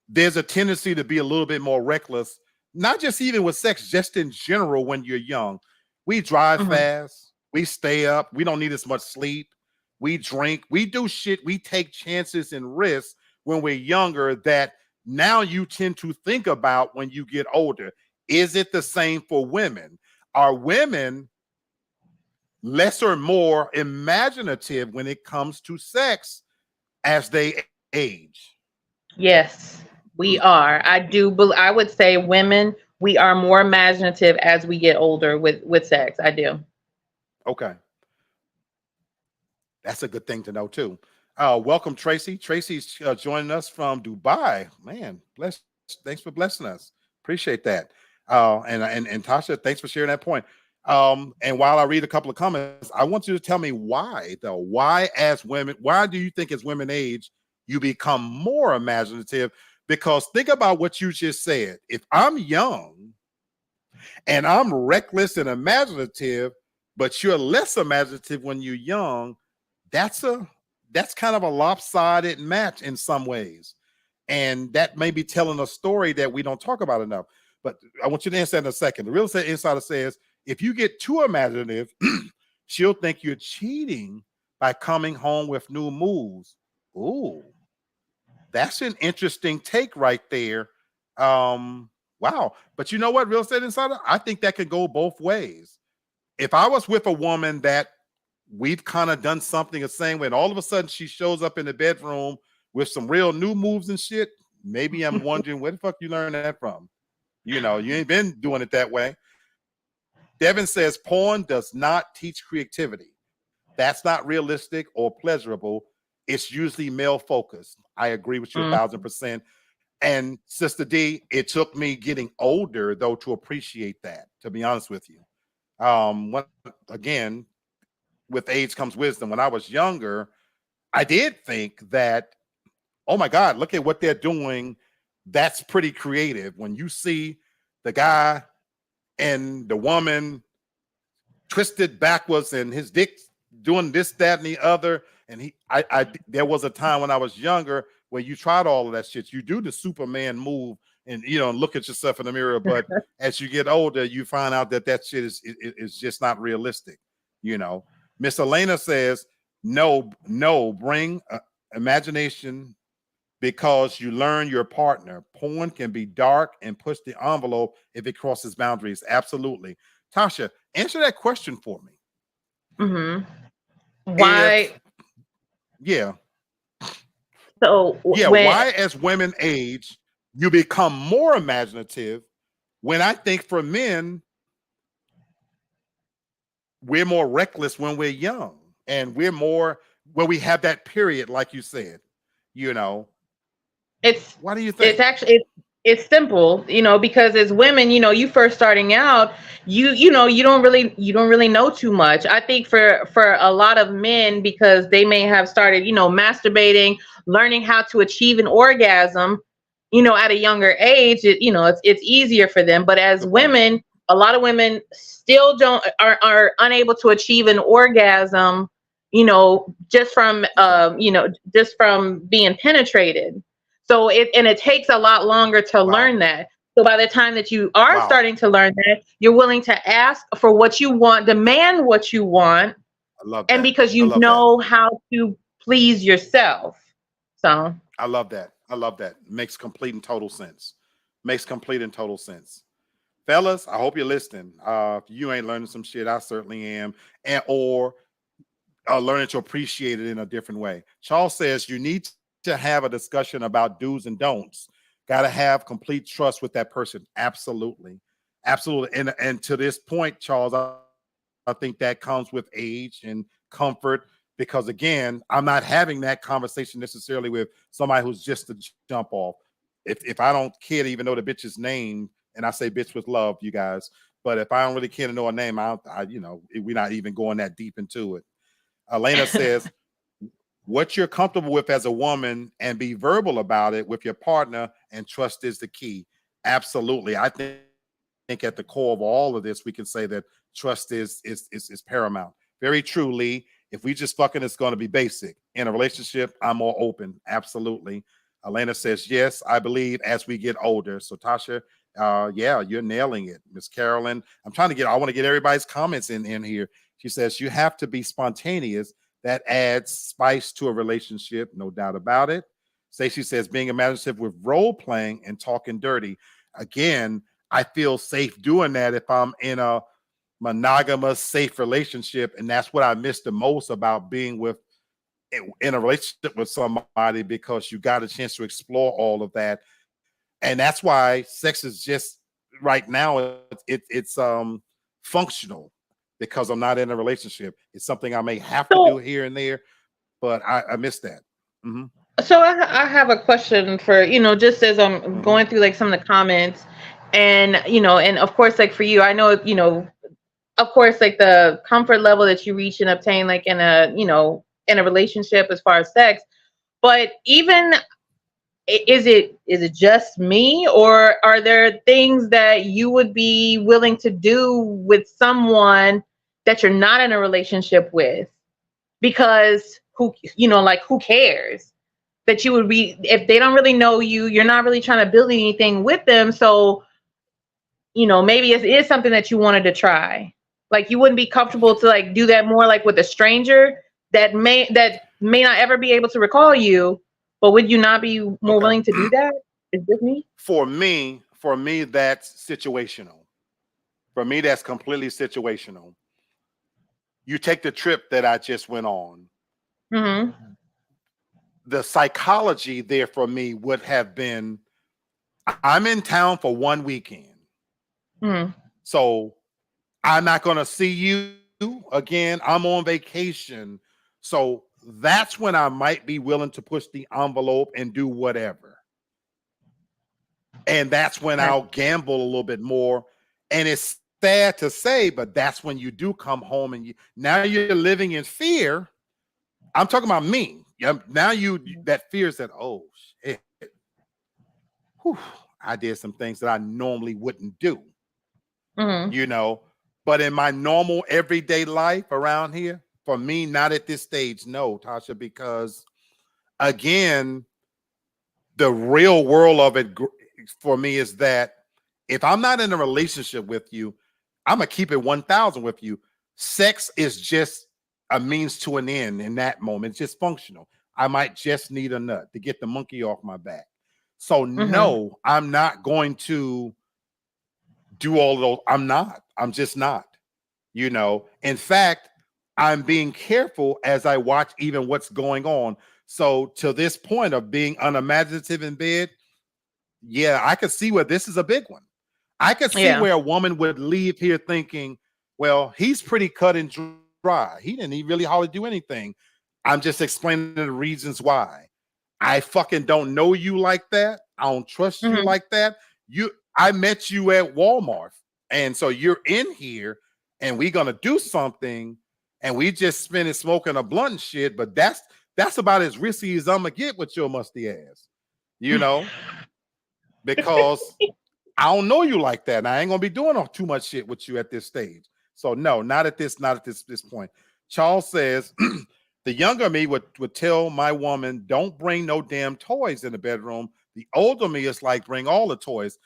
there's a tendency to be a little bit more reckless, not just even with sex, just in general when you're young. We drive fast, we stay up, we don't need as much sleep, we drink, we do shit, we take chances and risks when we're younger that now you tend to think about when you get older. Is it the same for women? Are women less or more imaginative when it comes to sex as they age? Yes, we are. I would say women, we are more imaginative as we get older with sex. I do. Okay. That's a good thing to know too. Welcome, Tracy. Tracy's joining us from Dubai. Man, thanks for blessing us. Appreciate that. And Tasha, thanks for sharing that point. And while I read a couple of comments, I want you to tell me why, though. Why, as women, why do you think as women age, you become more imaginative? Because think about what you just said. If I'm young and I'm reckless and imaginative, but you're less imaginative when you're young, that's kind of a lopsided match in some ways. And that may be telling a story that we don't talk about enough. But I want you to answer that in a second. The real estate insider says if you get too imaginative, she'll think you're cheating by coming home with new moves. Ooh, that's an interesting take right there. Wow. But you know what, real estate insider? I think that could go both ways. If I was with a woman that we've kind of done something the same way, and all of a sudden she shows up in the bedroom with some real new moves and shit, maybe I'm wondering where the fuck you learned that from? You know, you ain't been doing it that way. Devin says porn does not teach creativity. That's not realistic or pleasurable. It's usually male focused. I agree with you 1,000%. And Sister D, it took me getting older though to appreciate that, to be honest with you. Again, with age comes wisdom. When I was younger, I did think that, oh my God, look at what they're doing. That's pretty creative. When you see the guy and the woman twisted backwards and his dick doing this, that, and the other. And there was a time when I was younger where you tried all of that shit. You do the Superman move and, and look at yourself in the mirror. But as you get older, you find out that shit is just not realistic. Miss Elena says, no, bring imagination, because you learn your partner. Porn can be dark and push the envelope if it crosses boundaries. Absolutely. Tasha, answer that question for me. Why? Yeah. So Why, as women age, you become more imaginative, when I think for men, we're more reckless when we're young, and we're more when we have that period, like you said. What do you think? It's actually it's simple, because as women, you first starting out, you don't really know too much. I think for a lot of men, because they may have started, masturbating, learning how to achieve an orgasm, at a younger age, it's easier for them. But as women, a lot of women still are unable to achieve an orgasm, just from just from being penetrated. So it takes a lot longer to learn that. So by the time that you are starting to learn that, you're willing to ask for what you want, demand what you want, I love and that. because you know how to please yourself. So I love that. Makes complete and total sense. Fellas, I hope you're listening. If you ain't learning some shit, I certainly am, or learning to appreciate it in a different way. Charles says you need to have a discussion about do's and don'ts. Got to have complete trust with that person. Absolutely. And to this point, Charles, I think that comes with age and comfort, because again, I'm not having that conversation necessarily with somebody who's just a jump off. If I don't care to even know the bitch's name, and I say bitch with love, you guys, but if I don't really care to know her name, we're not even going that deep into it. Elena says, what you're comfortable with as a woman, and be verbal about it with your partner, and trust is the key. Absolutely. I think at the core of all of this, we can say that trust is paramount. Very true, Lee. If we just fucking, it's going to be basic. In a relationship, I'm more open. Absolutely. Elena says, yes, I believe as we get older. So Tasha, you're nailing it. Miss Carolyn, I want to get everybody's comments in here. She says, you have to be spontaneous. That adds spice to a relationship, no doubt about it. Stacey says, being imaginative with role playing and talking dirty. Again, I feel safe doing that if I'm in a monogamous, safe relationship. And that's what I miss the most about being in a relationship with somebody, because you got a chance to explore all of that. And that's why sex is just right now, it's functional, because I'm not in a relationship. It's something I may have to do here and there, but I miss that. Mm-hmm. So I have a question for, just as I'm going through like some of the comments, and, and of course, like for you, I know, of course, like the comfort level that you reach and obtain, like in a relationship as far as sex, but even, is it just me, or are there things that you would be willing to do with someone that you're not in a relationship with? Because who cares? That you would be, if they don't really know you, you're not really trying to build anything with them. So, maybe it is something that you wanted to try. Like, you wouldn't be comfortable to like do that more like with a stranger that may not ever be able to recall you, but would you not be more willing to do that? Is this me? For me, that's situational. For me, that's completely situational. You take the trip that I just went on. Mm-hmm. The psychology there for me would have been, I'm in town for one weekend. Mm-hmm. So I'm not going to see you again. I'm on vacation. So that's when I might be willing to push the envelope and do whatever. And that's when I'll gamble a little bit more. And it's sad to say, but that's when you do come home and now you're living in fear. I'm talking about me. Now that fear is that, oh shit, whew, I did some things that I normally wouldn't do. Mm-hmm. But in my normal everyday life around here, for me, not at this stage, no, Tasha, because again, the real world of it for me is that if I'm not in a relationship with you, I'm gonna keep it 1,000 with you. Sex is just a means to an end in that moment. It's just functional. I might just need a nut to get the monkey off my back. So Mhm. no, I'm not going to do all of those. I'm not. I'm just not. You know, in fact, I'm being careful as I watch even what's going on. So to this point of being unimaginative in bed, yeah, I could see where this is a big one. I could see Yeah. where a woman would leave here thinking, well, he's pretty cut and dry. He didn't really hardly do anything. I'm just explaining the reasons why. I fucking don't know you like that. I don't trust you Mhm. like that. I met you at Walmart. And so you're in here and we're gonna do something and we just spend it smoking a blunt and shit, but that's about as risky as I'm gonna get with your musty ass, you know, because I don't know you like that. And I ain't gonna be doing too much shit with you at this stage. So no, not at this point. Charles says the younger me would tell my woman, don't bring no damn toys in the bedroom. The older me is like, bring all the toys.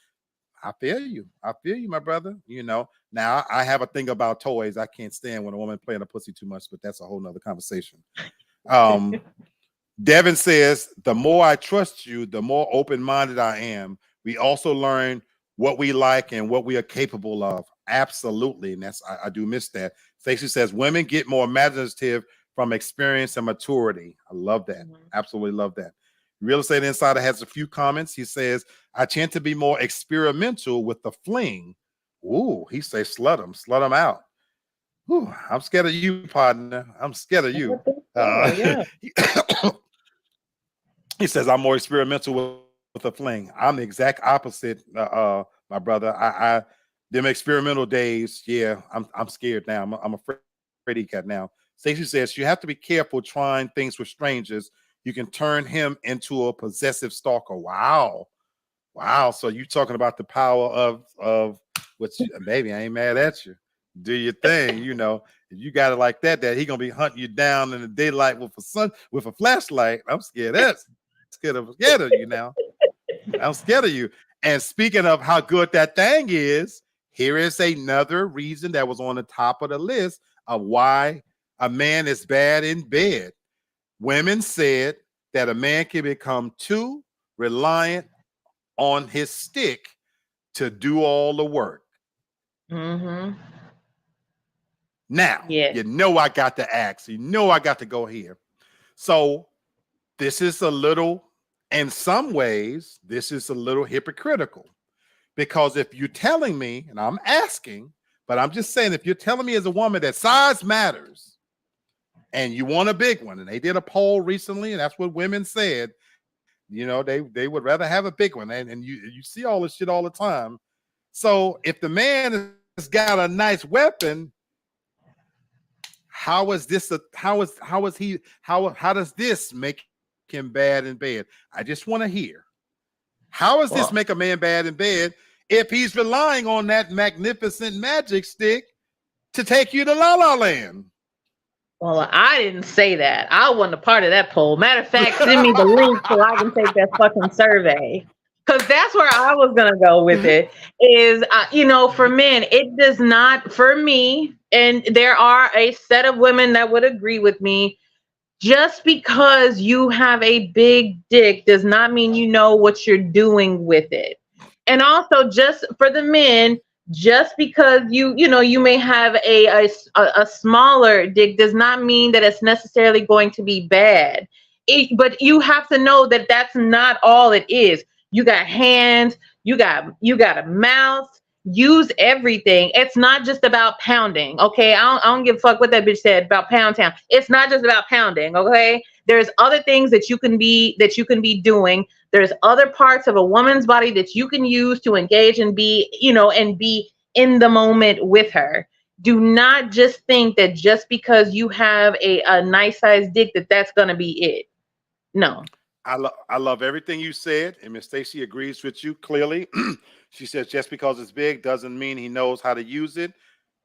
I feel you. I feel you, my brother. You know, now I have a thing about toys. I can't stand when a woman playing a pussy too much, but that's a whole nother conversation. Um, Devin says, the more I trust you, the more open-minded I am. We also learn what we like and what we are capable of. Absolutely. And I do miss that. Stacey says, women get more imaginative from experience and maturity. I love that. Mhm. Absolutely love that. Real Estate Insider has a few comments. He says, I tend to be more experimental with the fling. Ooh, he says, slut him out. Ooh, I'm scared of you, partner. I'm scared of I you. would think so. Yeah. He says, I'm more experimental with a fling. I'm the exact opposite, my brother. I them experimental days, yeah, I'm scared now. I'm afraid cat now. Stacey says you have to be careful trying things with strangers. You can turn him into a possessive stalker. Wow. Wow. So you talking about the power of which baby, I ain't mad at you. Do your thing, you know. If you got it like that he gonna be hunting you down in the daylight with a flashlight. I'm scared. That's scared of you now. I'm scared of you. And speaking of how good that thing is, here is another reason that was on the top of the list of why a man is bad in bed. Women said that a man can become too reliant on his stick to do all the work. Mhm. Now, Yeah. you know I got to ask, you know I got to go here. So this is a little, in some ways, this is a little hypocritical. Because if you're telling me, and I'm asking, but I'm just saying, if you're telling me as a woman that size matters and you want a big one, and they did a poll recently, and that's what women said, you know, they would rather have a big one. And you see all this shit all the time. So if the man has got a nice weapon, how is this how does this make him bad in bed? I just want to hear. How does this Well, make a man bad in bed if he's relying on that magnificent magic stick to take you to La La Land? well, I didn't say that. I wasn't a part of that poll. Matter of fact, send me the link so I can take that fucking survey. Because that's where I was gonna go with it. Is for men, it does not. For me, and there are a set of women that would agree with me. Just because you have a big dick does not mean you know what you're doing with it. And also, just for the men, just because you may have a smaller dick does not mean that it's necessarily going to be bad. But you have to know that that's not all it is. You got hands, you got a mouth. Use everything. It's not just about pounding. Okay, I don't give a fuck what that bitch said about pound town. It's not just about pounding. Okay, there's other things that you can be doing. There's other parts of a woman's body that you can use to engage and be in the moment with her. Do not just think that just because you have a nice sized dick that's gonna be it. No. I love everything you said, and Miss Stacy agrees with you clearly. She says just because it's big doesn't mean he knows how to use it.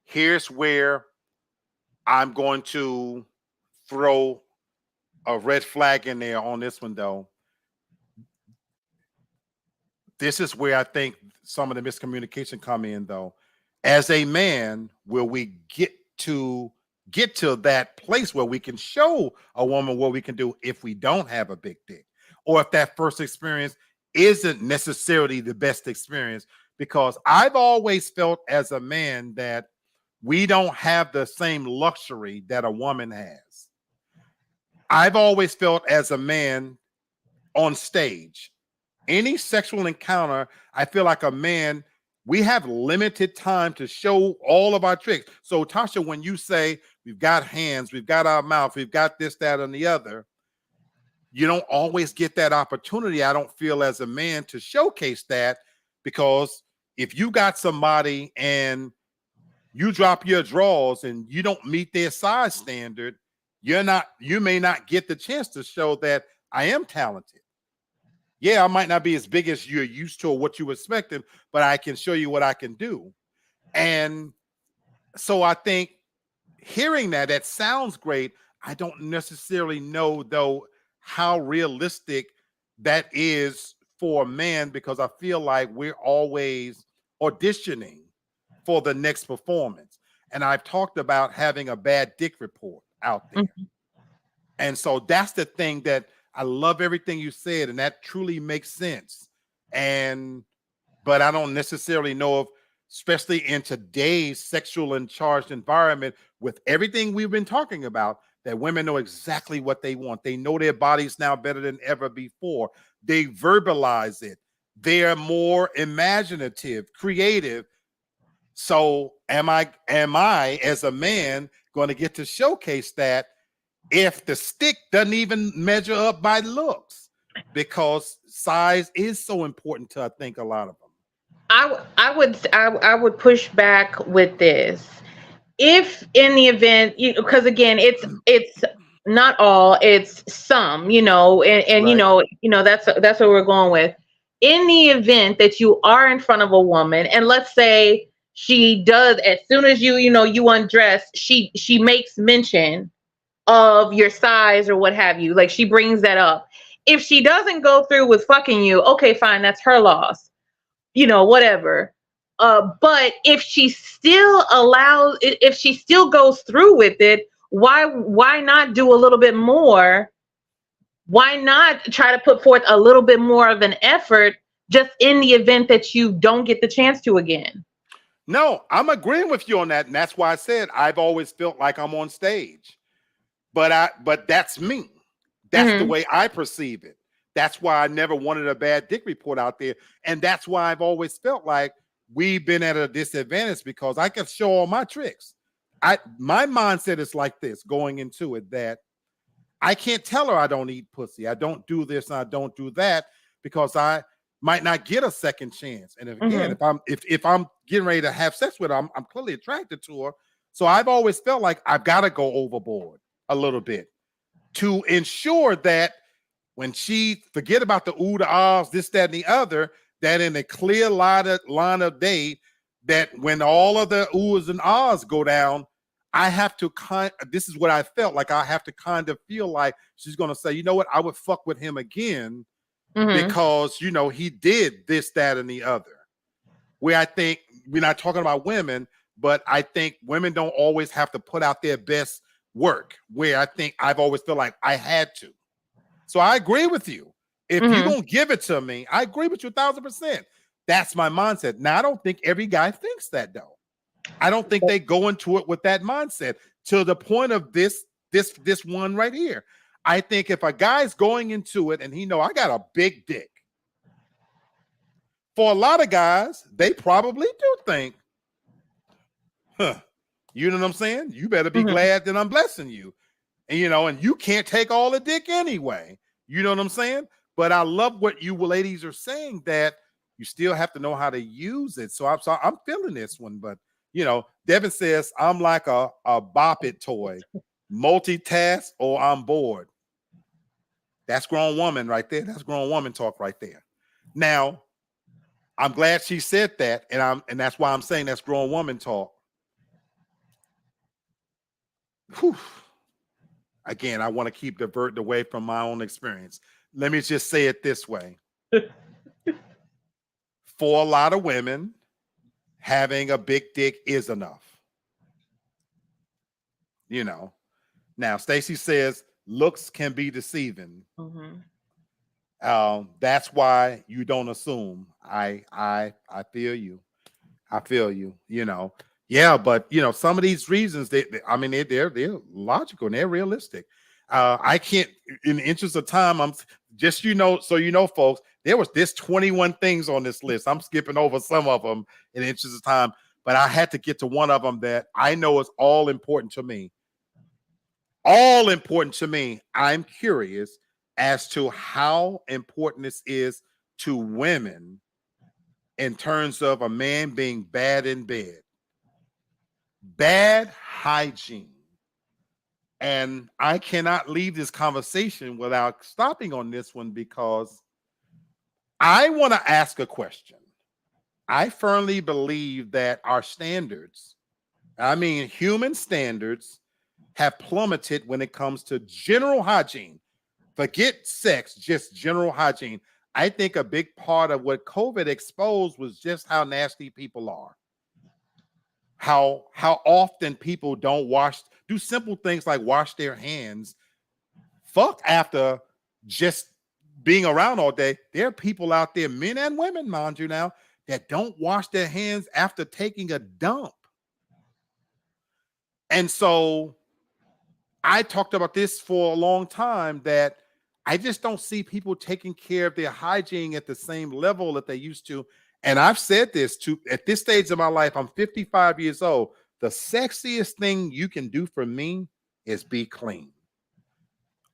Here's where I'm going to throw a red flag in there on this one, though. This is where I think some of the miscommunication come in, though. As a man, will we get to that place where we can show a woman what we can do if we don't have a big dick, or if that first experience isn't necessarily the best experience? Because I've always felt as a man that we don't have the same luxury that a woman has. I've always felt as a man on stage, any sexual encounter, I feel like a man, we have limited time to show all of our tricks. So, Tasha, when you say we've got hands, we've got our mouth, we've got this, that, and the other, you don't always get that opportunity, I don't feel, as a man to showcase that. Because if you got somebody and you drop your drawers and you don't meet their size standard, you may not get the chance to show that I am talented. Yeah, I might not be as big as you're used to or what you were expecting, but I can show you what I can do. And so I think hearing that sounds great. I don't necessarily know, though, how realistic that is for a man, because I feel like we're always auditioning for the next performance. And I've talked about having a bad dick report out there. Mm-hmm. And so that's the thing that I love everything you said, and that truly makes sense. But I don't necessarily know if, especially in today's sexual and charged environment, with everything we've been talking about, that women know exactly what they want. They know their bodies now better than ever before. They verbalize it. They're more imaginative, creative. So am I as a man going to get to showcase that if the stick doesn't even measure up by looks? Because size is so important to, I think, a lot of them. I would push back with this. If in the event, because again, it's not all, it's some, and Right. that's what we're going with. In the event that you are in front of a woman, and let's say she does, as soon as you undress, she makes mention of your size or what have you, like she brings that up. If she doesn't go through with fucking you, okay, fine, that's her loss, whatever. But if she still goes through with it, why not do a little bit more? Why not try to put forth a little bit more of an effort, just in the event that you don't get the chance to again? No, I'm agreeing with you on that. And that's why I said I've always felt like I'm on stage. But that's me. That's the Mm-hmm. way I perceive it. That's why I never wanted a bad dick report out there. And that's why I've always felt like we've been at a disadvantage, because I can show all my tricks. My mindset is like this going into it, that I can't tell her I don't eat pussy, I don't do this, and I don't do that, because I might not get a second chance. And again, Mm-hmm. if I'm getting ready to have sex with her, I'm clearly attracted to her. So I've always felt like I've got to go overboard a little bit to ensure that when she forget about the ooh, the ahs, this, that, and the other, that in a clear line of day, that when all of the oohs and ahs go down, I have to this is what I felt like, I have to kind of feel like she's going to say, you know what, I would fuck with him again, Mm-hmm. because, he did this, that, and the other. Where I think, we're not talking about women, but I think women don't always have to put out their best work, where I think I've always felt like I had to. So I agree with you. If you're Mm-hmm. going to give it to me, I agree with you 1,000%. That's my mindset. Now, I don't think every guy thinks that, though. I don't think they go into it with that mindset, to the point of this one right here. I think if a guy's going into it and he know I got a big dick, for a lot of guys, they probably do think, huh, you know what I'm saying? You better be Mm-hmm. glad that I'm blessing you. And, and you can't take all the dick anyway. You know what I'm saying? But I love what you ladies are saying, that you still have to know how to use it. So I'm feeling this one. But, Devin says, I'm like a bop it toy, multitask or I'm bored. That's grown woman right there. That's grown woman talk right there. Now, I'm glad she said that. And that's why I'm saying that's grown woman talk. Whew. Again, I want to keep diverting away from my own experience. Let me just say it this way. For a lot of women, having a big dick is enough. You know. Now, Stacy says looks can be deceiving. Mm-hmm. That's why you don't assume. I feel you. I feel you. You know. Yeah, but you know, some of these reasons I mean they're logical and they're realistic. I can't, in the interest of time, I'm just, you know, so you know, folks, there was this 21 things on this list. I'm skipping over some of them in the interest of time, but I had to get to one of them that I know is all important to me. All important to me. I'm curious as to how important this is to women in terms of a man being bad in bed. Bad hygiene. And I cannot leave this conversation without stopping on this one because I want to ask a question. I firmly believe that our standards, I mean, human standards, have plummeted when it comes to general hygiene. Forget sex, just general hygiene. I think a big part of what COVID exposed was just how nasty people are. How often people don't do simple things like wash their hands. Fuck, after just being around all day, there are people out there, men and women, mind you now, that don't wash their hands after taking a dump. And so I talked about this for a long time, that I just don't see people taking care of their hygiene at the same level that they used to. And I've said this too, at this stage of my life, I'm 55 years old. The sexiest thing you can do for me is be clean.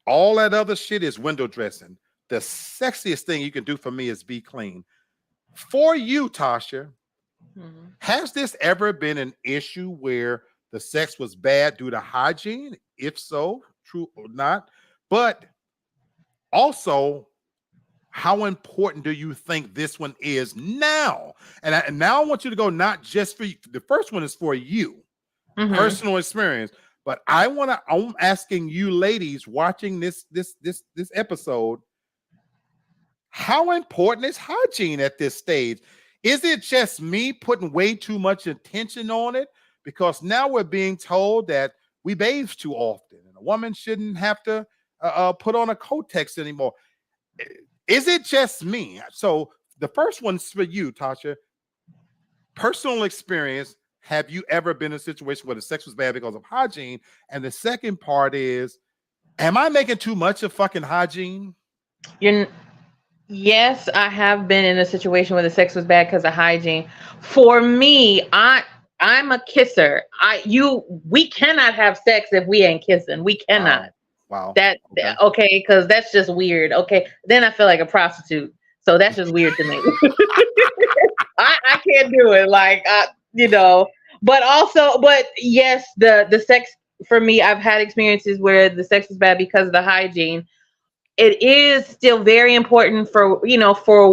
All that other shit is window dressing. The sexiest thing you can do for me is be clean. For you, Tasha, Mm-hmm. has this ever been an issue where the sex was bad due to hygiene? If so, true or not? But also, how important do you think this one is now? And now I want you to go not just for you. The first one is for you, Mm-hmm. personal experience. But I'm asking you ladies watching this episode, how important is hygiene at this stage? Is it just me putting way too much attention on it? Because now we're being told that we bathe too often and a woman shouldn't have to put on a Kotex anymore. Is it just me? So the first one's for you, Tasha. Personal experience. Have you ever been in a situation where the sex was bad because of hygiene? And the second part is, am I making too much of fucking hygiene? You're Yes, I have been in a situation where the sex was bad because of hygiene. For me, I'm a kisser. We cannot have sex if we ain't kissing. We cannot. Wow. Wow. That Okay. okay, because that's just weird. Okay, then I feel like a prostitute. So that's just weird to me. I can't do it. Like but also, but yes, the sex for me, I've had experiences where the sex was bad because of the hygiene. It is still very important for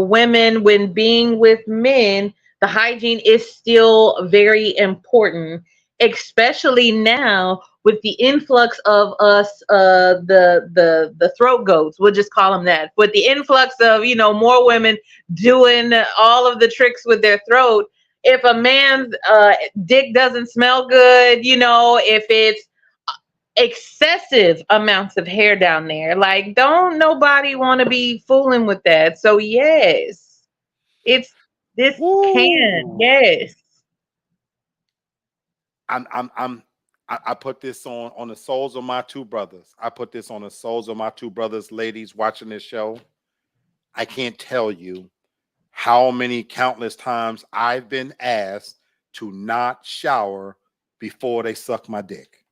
women when being with men. The hygiene is still very important, especially now with the influx of us, the throat goats, we'll just call them that, with the influx of more women doing all of the tricks with their throat. If a man's dick doesn't smell good, if it's excessive amounts of hair down there. Like, don't nobody want to be fooling with that. So yes, it's this can Woo. yes. I put this on the souls of my two brothers. I put this on the souls of my two brothers, ladies watching this show. I can't tell you how many countless times I've been asked to not shower before they suck my dick.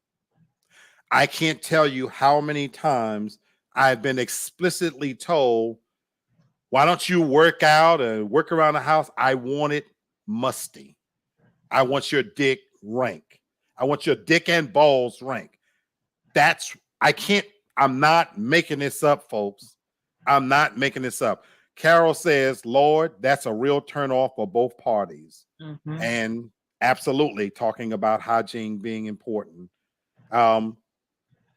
I can't tell you how many times I've been explicitly told, why don't you work out and work around the house? I want it musty. I want your dick rank. I want your dick and balls rank. I'm not making this up, folks. I'm not making this up. Carol says, Lord, that's a real turn off for both parties. Mm-hmm. And absolutely talking about hygiene being important. The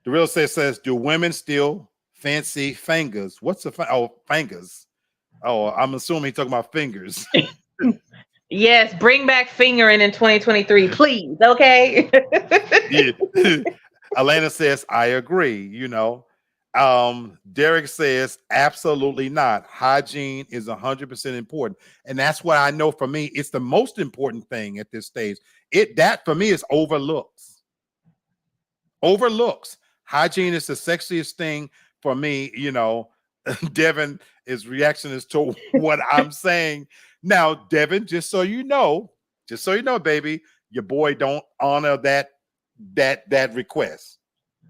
real estate says, do women still fancy fingers? What's the fingers? Oh, I'm assuming he's talking about fingers. Yes, bring back fingering in 2023, please. Okay. Yeah. Elena says, I agree. Derek says, absolutely not. Hygiene is 100% important. And that's what I know for me. It's the most important thing at this stage. That for me is overlooks. Hygiene is the sexiest thing for me. Devin, his reaction is to what I'm saying. Now, Devin, just so you know, baby, your boy don't honor that request.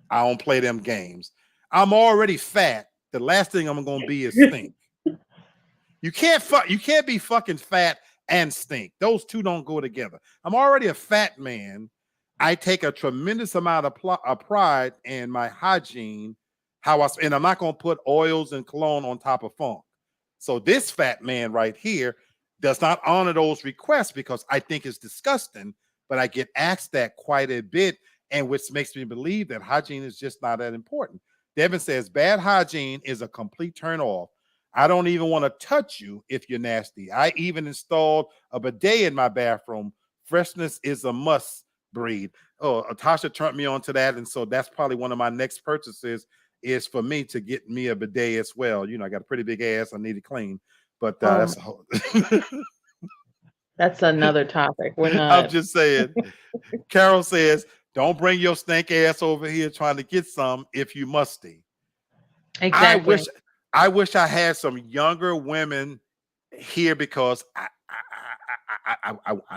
I don't play them games. I'm already fat. The last thing I'm gonna be is stink. You can't be fucking fat and stink. Those two don't go together. I'm already a fat man. I take a tremendous amount of pride in my hygiene, and I'm not gonna put oils and cologne on top of funk. So this fat man right here does not honor those requests because I think it's disgusting, but I get asked that quite a bit, and which makes me believe that hygiene is just not that important. Devin says, bad hygiene is a complete turn off. I don't even want to touch you if you're nasty. I even installed a bidet in my bathroom. Freshness is a must breed. Oh, Tasha turned me on to that, and so that's probably one of my next purchases is for me to get me a bidet as well. I got a pretty big ass. I need it clean, but that's a whole That's another topic. We're not. I'm just saying. Carol says, don't bring your stank ass over here trying to get some if you musty. Exactly. I wish I had some younger women here because I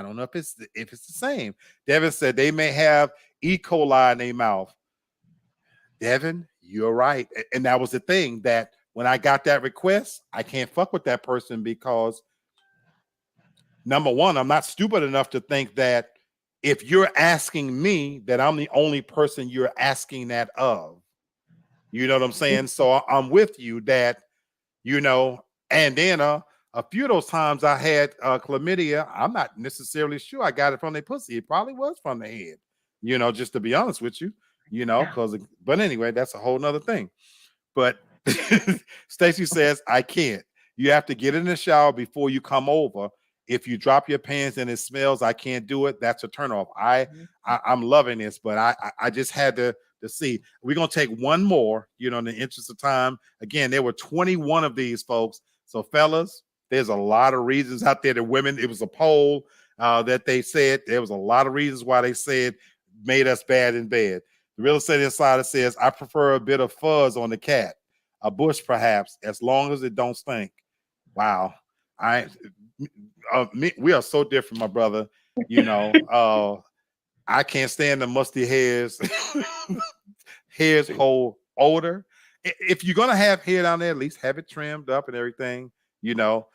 don't know if it's the same. Devin said they may have E. coli in their mouth. Devin, you're right. And that was the thing, that when I got that request, I can't fuck with that person because, number one, I'm not stupid enough to think that if you're asking me that I'm the only person you're asking that of. You know what I'm saying? So I'm with you that, and then a few of those times I had chlamydia, I'm not necessarily sure I got it from their pussy. It probably was from the head, just to be honest with you, but anyway, that's a whole nother thing. But Stacy says, I can't. You have to get in the shower before you come over. If you drop your pants and it smells, I can't do it. That's a turnoff. I'm loving this, but I just had to see. We're gonna take one more, in the interest of time. Again, there were 21 of these, folks. So, fellas, there's a lot of reasons out there that women. It was a poll that they said there was a lot of reasons why they said made us bad in bed. The real estate insider says, I prefer a bit of fuzz on the cat, a bush perhaps, as long as it don't stink. Wow, we are so different, my brother. I can't stand the musty hairs. Hairs hold odor. If you're gonna have hair down there, at least have it trimmed up and everything. And okay,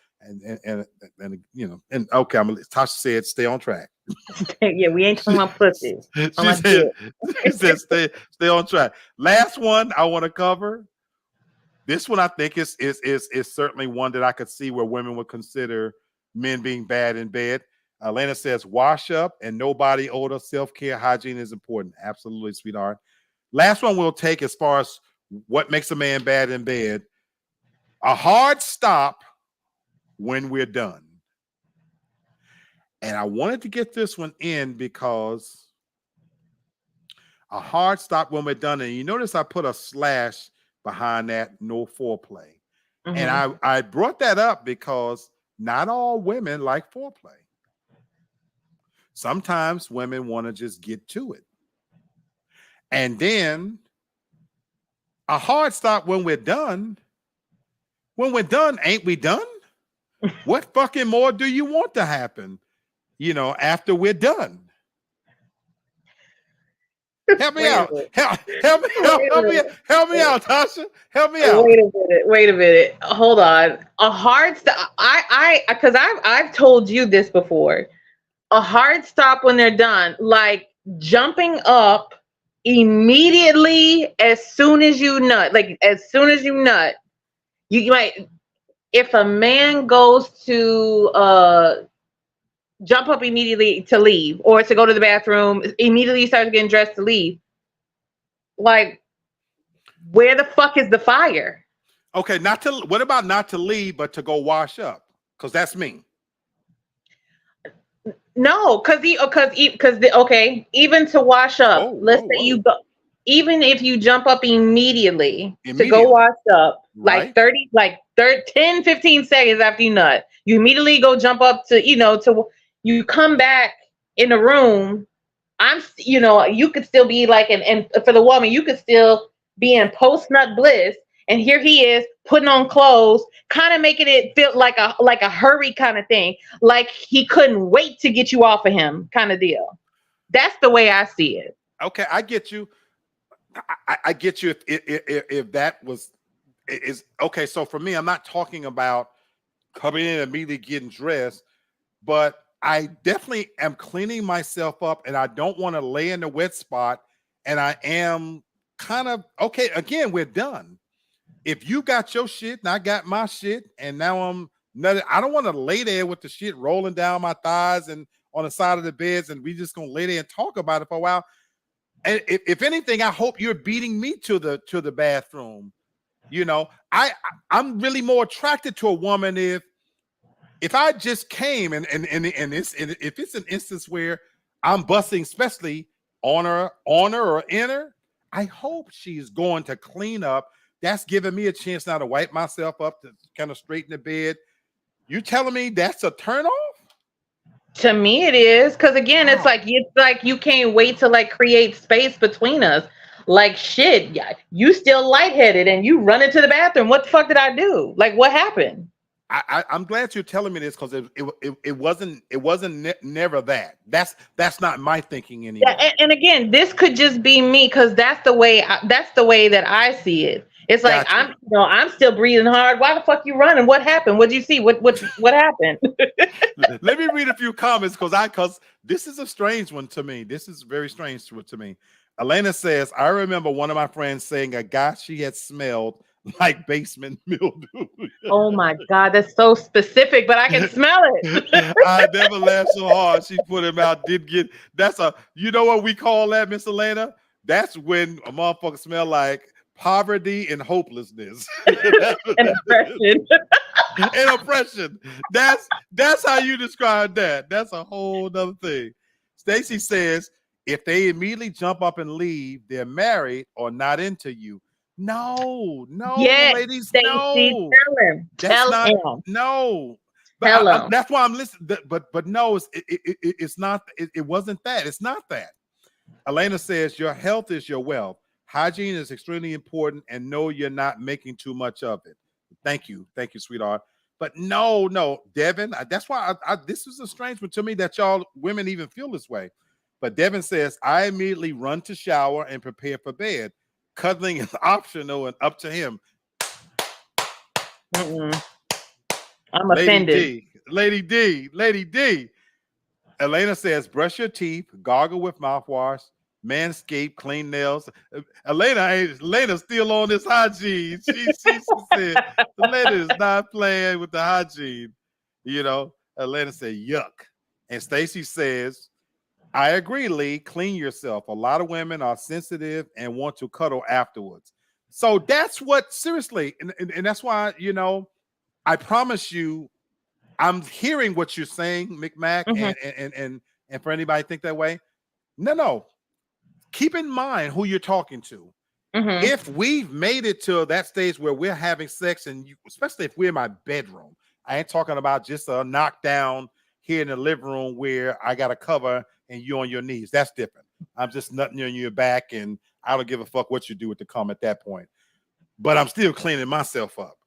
Tasha said, stay on track. Yeah, we ain't talking about pussy. She said, stay on track. Last one I want to cover. This one I think is certainly one that I could see where women would consider men being bad in bed. Elena says, wash up and no body odor. Self-care, hygiene is important. Absolutely, sweetheart. Last one we'll take as far as what makes a man bad in bed. A hard stop when we're done. And I wanted to get this one in because a hard stop when we're done. And you notice I put a slash behind that, no foreplay. Mm-hmm. And I brought that up because not all women like foreplay. Sometimes women want to just get to it. And then a hard stop when we're done. When we're done, ain't we done? What fucking more do you want to happen, after we're done? Help me out. Help me out, Tasha. Help me out. Wait a minute. Hold on. A hard stop. Because I've told you this before. A hard stop when they're done, like jumping up immediately as soon as you nut. Like as soon as you nut, you might. If a man goes to jump up immediately to leave, or to go to the bathroom, immediately starts getting dressed to leave, Like, where the fuck is the fire? Okay, what about not to leave, but to go wash up? Because that's me. No, okay, even to wash up. Whoa, Let's whoa, say you whoa. go, even if you jump up immediately to go Immediately. wash up, like Right? 10, 15 seconds after you nut, you immediately go jump up to, you come back in the room. You could still be like, and for the woman, you could still be in post nut bliss, and here he is putting on clothes, kind of making it feel like a hurry kind of thing, like he couldn't wait to get you off of him, kind of deal. That's the way I see it. Okay, I get you. I get you if that was is okay. So for me, I'm not talking about coming in and immediately getting dressed, but I definitely am cleaning myself up and I don't want to lay in the wet spot. And I am kind of okay. Again, we're done. If you got your shit and I got my shit, and now I'm nutted, I don't want to lay there with the shit rolling down my thighs and on the side of the beds, and we just gonna lay there and talk about it for a while. And if anything, I hope you're beating me to the bathroom. You know, I'm really more attracted to a woman if I just came and if it's an instance where I'm busting, especially on her or in her, I hope she's going to clean up. That's giving me a chance now to wipe myself up, to kind of straighten the bed. You telling me that's a turn off? To me, it is, because again, Wow. it's like you can't wait to like create space between us. Like, shit, yeah, you still lightheaded and you run into the bathroom. What the fuck did I do? Like, what happened? I'm glad you're telling me this, because it wasn't never that. That's not my thinking Yeah, anymore. and again, this could just be me, because that's the way that I see it. It's like Gotcha. I'm still breathing hard. Why the fuck you running? What happened? What'd you see? What happened? Let me read a few comments, because this is a strange one to me. This is very strange to me. Elena says, I remember one of my friends saying a guy she had smelled like basement mildew. Oh my God, that's so specific, but I can smell it. I never laughed so hard. She put him out. You know what we call that, Miss Elena? That's when a motherfucker smell like poverty and hopelessness. An impression. And oppression. That's how you describe that. That's a whole other thing. Stacy says, if they immediately jump up and leave, they're married or not into you. No, Yes, ladies, Stacy, no. tell him. That's Tell not him. no. But Tell him. that's why I'm listening. But no, it's not. It wasn't that. It's not that. Elena says your health is your wealth. Hygiene is extremely important, and no, you're not making too much of it. Thank you, sweetheart. But no, Devin. That's why this is a strange one to me that y'all women even feel this way. But Devin says I immediately run to shower and prepare for bed. Cuddling is optional and up to him. Mm-mm. I'm Lady offended. D, Lady D. Elena says, brush your teeth, gargle with mouthwash, manscape, clean nails. Elena's still on this hygiene. She said, Elena is not playing with the hygiene. You know, Elena said, yuck. And Stacy says, I agree, Lee. Clean yourself. A lot of women are sensitive and want to cuddle afterwards. So that's what, seriously, and that's why, I promise you, I'm hearing what you're saying, McMack, Mhm, and for anybody think that way, no. Keep in mind who you're talking to. mhm. If we've made it to that stage where we're having sex, and especially if we're in my bedroom, I ain't talking about just a knockdown here in the living room where I got a cover and you on your knees. That's different. I'm just nutting on your back, and I don't give a fuck what you do with the cum at that point. But I'm still cleaning myself up.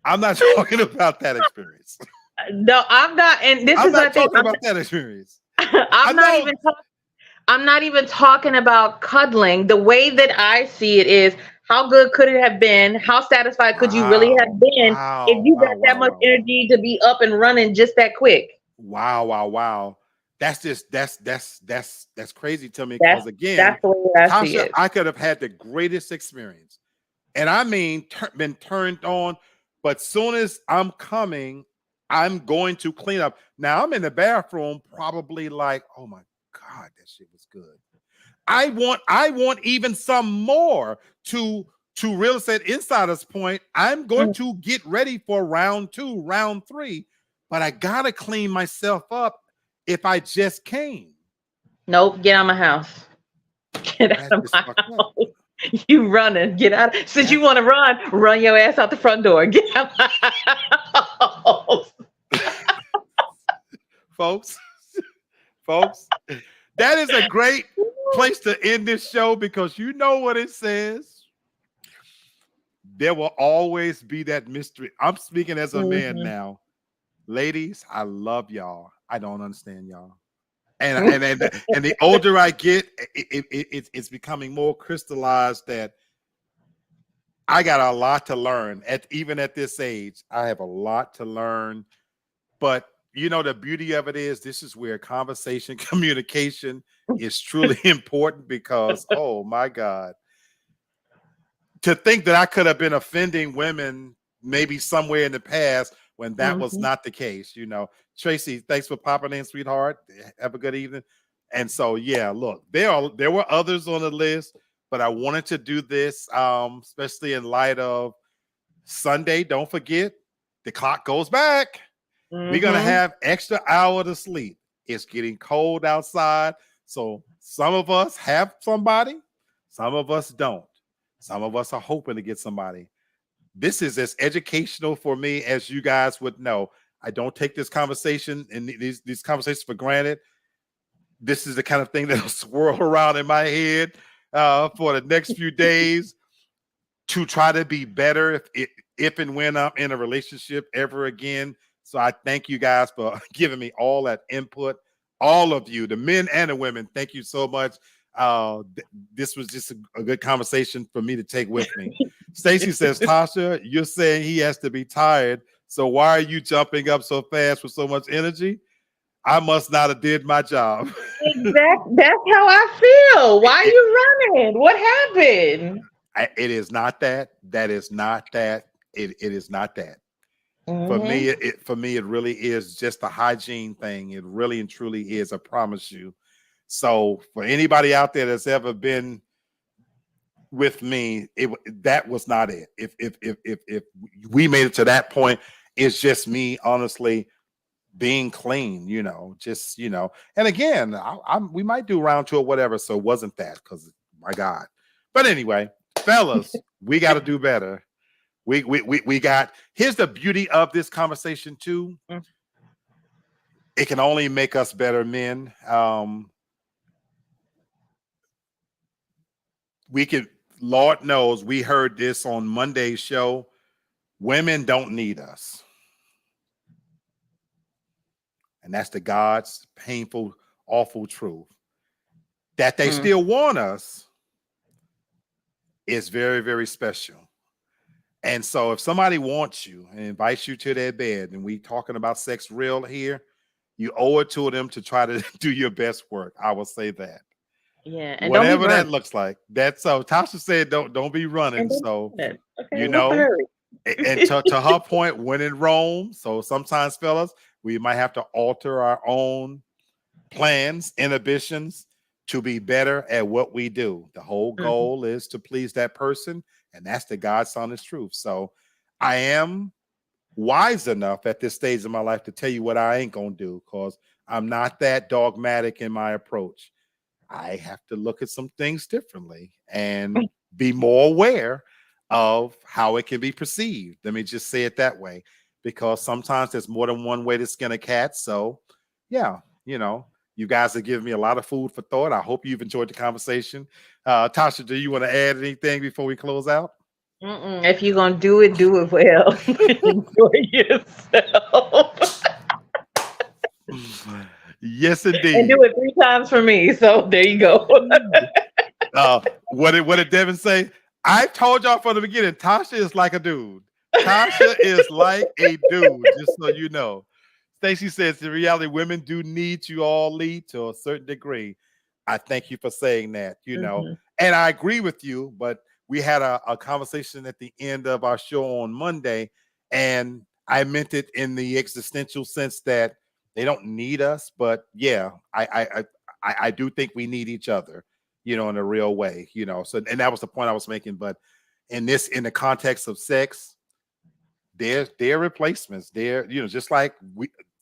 I'm not talking about that experience. No, I'm not, and this I'm is what I not think. talking about that experience. I I'm not know. even talking. I'm not even talking about cuddling. The way that I see it is, how good could it have been? How satisfied could you really have Wow. been if Wow. you got Wow. that Wow. much Wow. Wow. energy to be up and running just that quick? Wow. Wow. Wow. That's crazy to me, That's because again, that's the way I see Tasha, it. I could have had the greatest experience. And I mean been turned on, but soon as I'm coming, I'm going to clean up. Now I'm in the bathroom, probably like, oh my God, that shit was good. I want even some more to real estate insiders point. I'm going to get ready for round 2, round 3, but I gotta clean myself up if I just came. Nope, get out of my house. Get out That's of just my fucked up. house. You running. Get out. Since you want to run your ass out the front door. Get out of my house. folks, folks, that is a great place to end this show because you know what it says. There will always be that mystery. I'm speaking as a man now. Ladies, I love y'all. I don't understand y'all. And the older I get, it's becoming more crystallized that I got a lot to learn. Even at this age, I have a lot to learn. But you know, the beauty of it is this is where conversation, communication is truly important because, oh my God, to think that I could have been offending women maybe somewhere in the past when that was not the case. You know, Tracy, thanks for popping in, sweetheart. Have a good evening. And so, yeah, look, there were others on the list, but I wanted to do this, especially in light of Sunday. Don't forget, the clock goes back. We're going to have extra hour to sleep. It's getting cold outside. So some of us have somebody, some of us don't. Some of us are hoping to get somebody. This is as educational for me as you guys would know. I don't take this conversation and these conversations for granted. This is the kind of thing that'll swirl around in my head for the next few days to try to be better if and when I'm in a relationship ever again. So I thank you guys for giving me all that input. All of you, the men and the women, thank you so much. This was just a good conversation for me to take with me. Stacy says, Tasha, you're saying he has to be tired. So why are you jumping up so fast with so much energy? I must not have did my job. Exactly. That's how I feel. Why are you running? What happened? It is not that. That is not that. It is not that. For me, it really is just a hygiene thing. It really and truly is. I promise you. So for anybody out there that's ever been with me, that was not it. If we made it to that point, it's just me honestly being clean, just and again, we might do round 2 or whatever. So it wasn't that because my God. But anyway, fellas, we got to do better. We got. Here's the beauty of this conversation too. It can only make us better men. We can. Lord knows we heard this on Monday's show. Women don't need us. And that's the God's painful, awful truth. That they still want us is very, very special. And so if somebody wants you and invites you to their bed, and we talking about sex real here, you owe it to them to try to do your best work. I will say that. Yeah, and whatever that looks like. That's so Tasha said don't be running. So okay, and to her point, when in Rome. So sometimes, fellas, we might have to alter our own plans, inhibitions to be better at what we do. The whole goal is to please that person, and that's the God's honest truth. So I am wise enough at this stage of my life to tell you what I ain't gonna do, because I'm not that dogmatic in my approach. I have to look at some things differently and be more aware of how it can be perceived. Let me just say it that way, because sometimes there's more than one way to skin a cat. So yeah, you guys have given me a lot of food for thought. I hope you've enjoyed the conversation. Tasha, do you want to add anything before we close out? If you're going to do it well. Enjoy yourself. Yes, indeed. And do it 3 times for me. So there you go. What did Devin say? I told y'all from the beginning, Tasha is like a dude. Tasha is like a dude, just so you know. Stacey says, in reality, women do need you all lead to a certain degree. I thank you for saying that, and I agree with you, but we had a conversation at the end of our show on Monday, and I meant it in the existential sense that they don't need us, but yeah, I do think we need each other. you know, in a real way, you know. So, and that was the point I was making. But in the context of sex, they're replacements. They're, you know, just like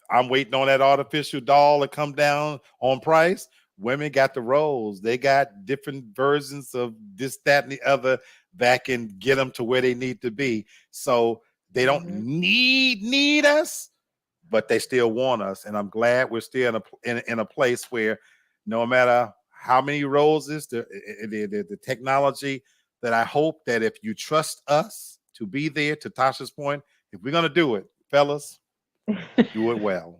I'm waiting on that artificial doll to come down on price. Women got the roles. They got different versions of this, that, and the other that can get them to where they need to be. So they don't need us, but they still want us. And I'm glad we're still in a place where no matter how many roses, the technology, that I hope that if you trust us to be there, to Tasha's point, if we're going to do it, fellas, do it well.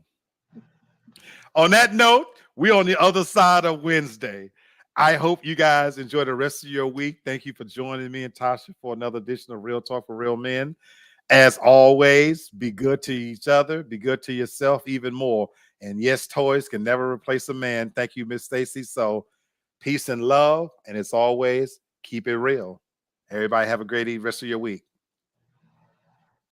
On that note, we're on the other side of Wednesday. I hope you guys enjoy the rest of your week. Thank you for joining me and Tasha for another edition of Real Talk for Real Men. As always, be good to each other, be good to yourself even more. And yes, toys can never replace a man. Thank you, Miss Stacy. So peace and love. And as always, keep it real. Everybody have a great rest of your week.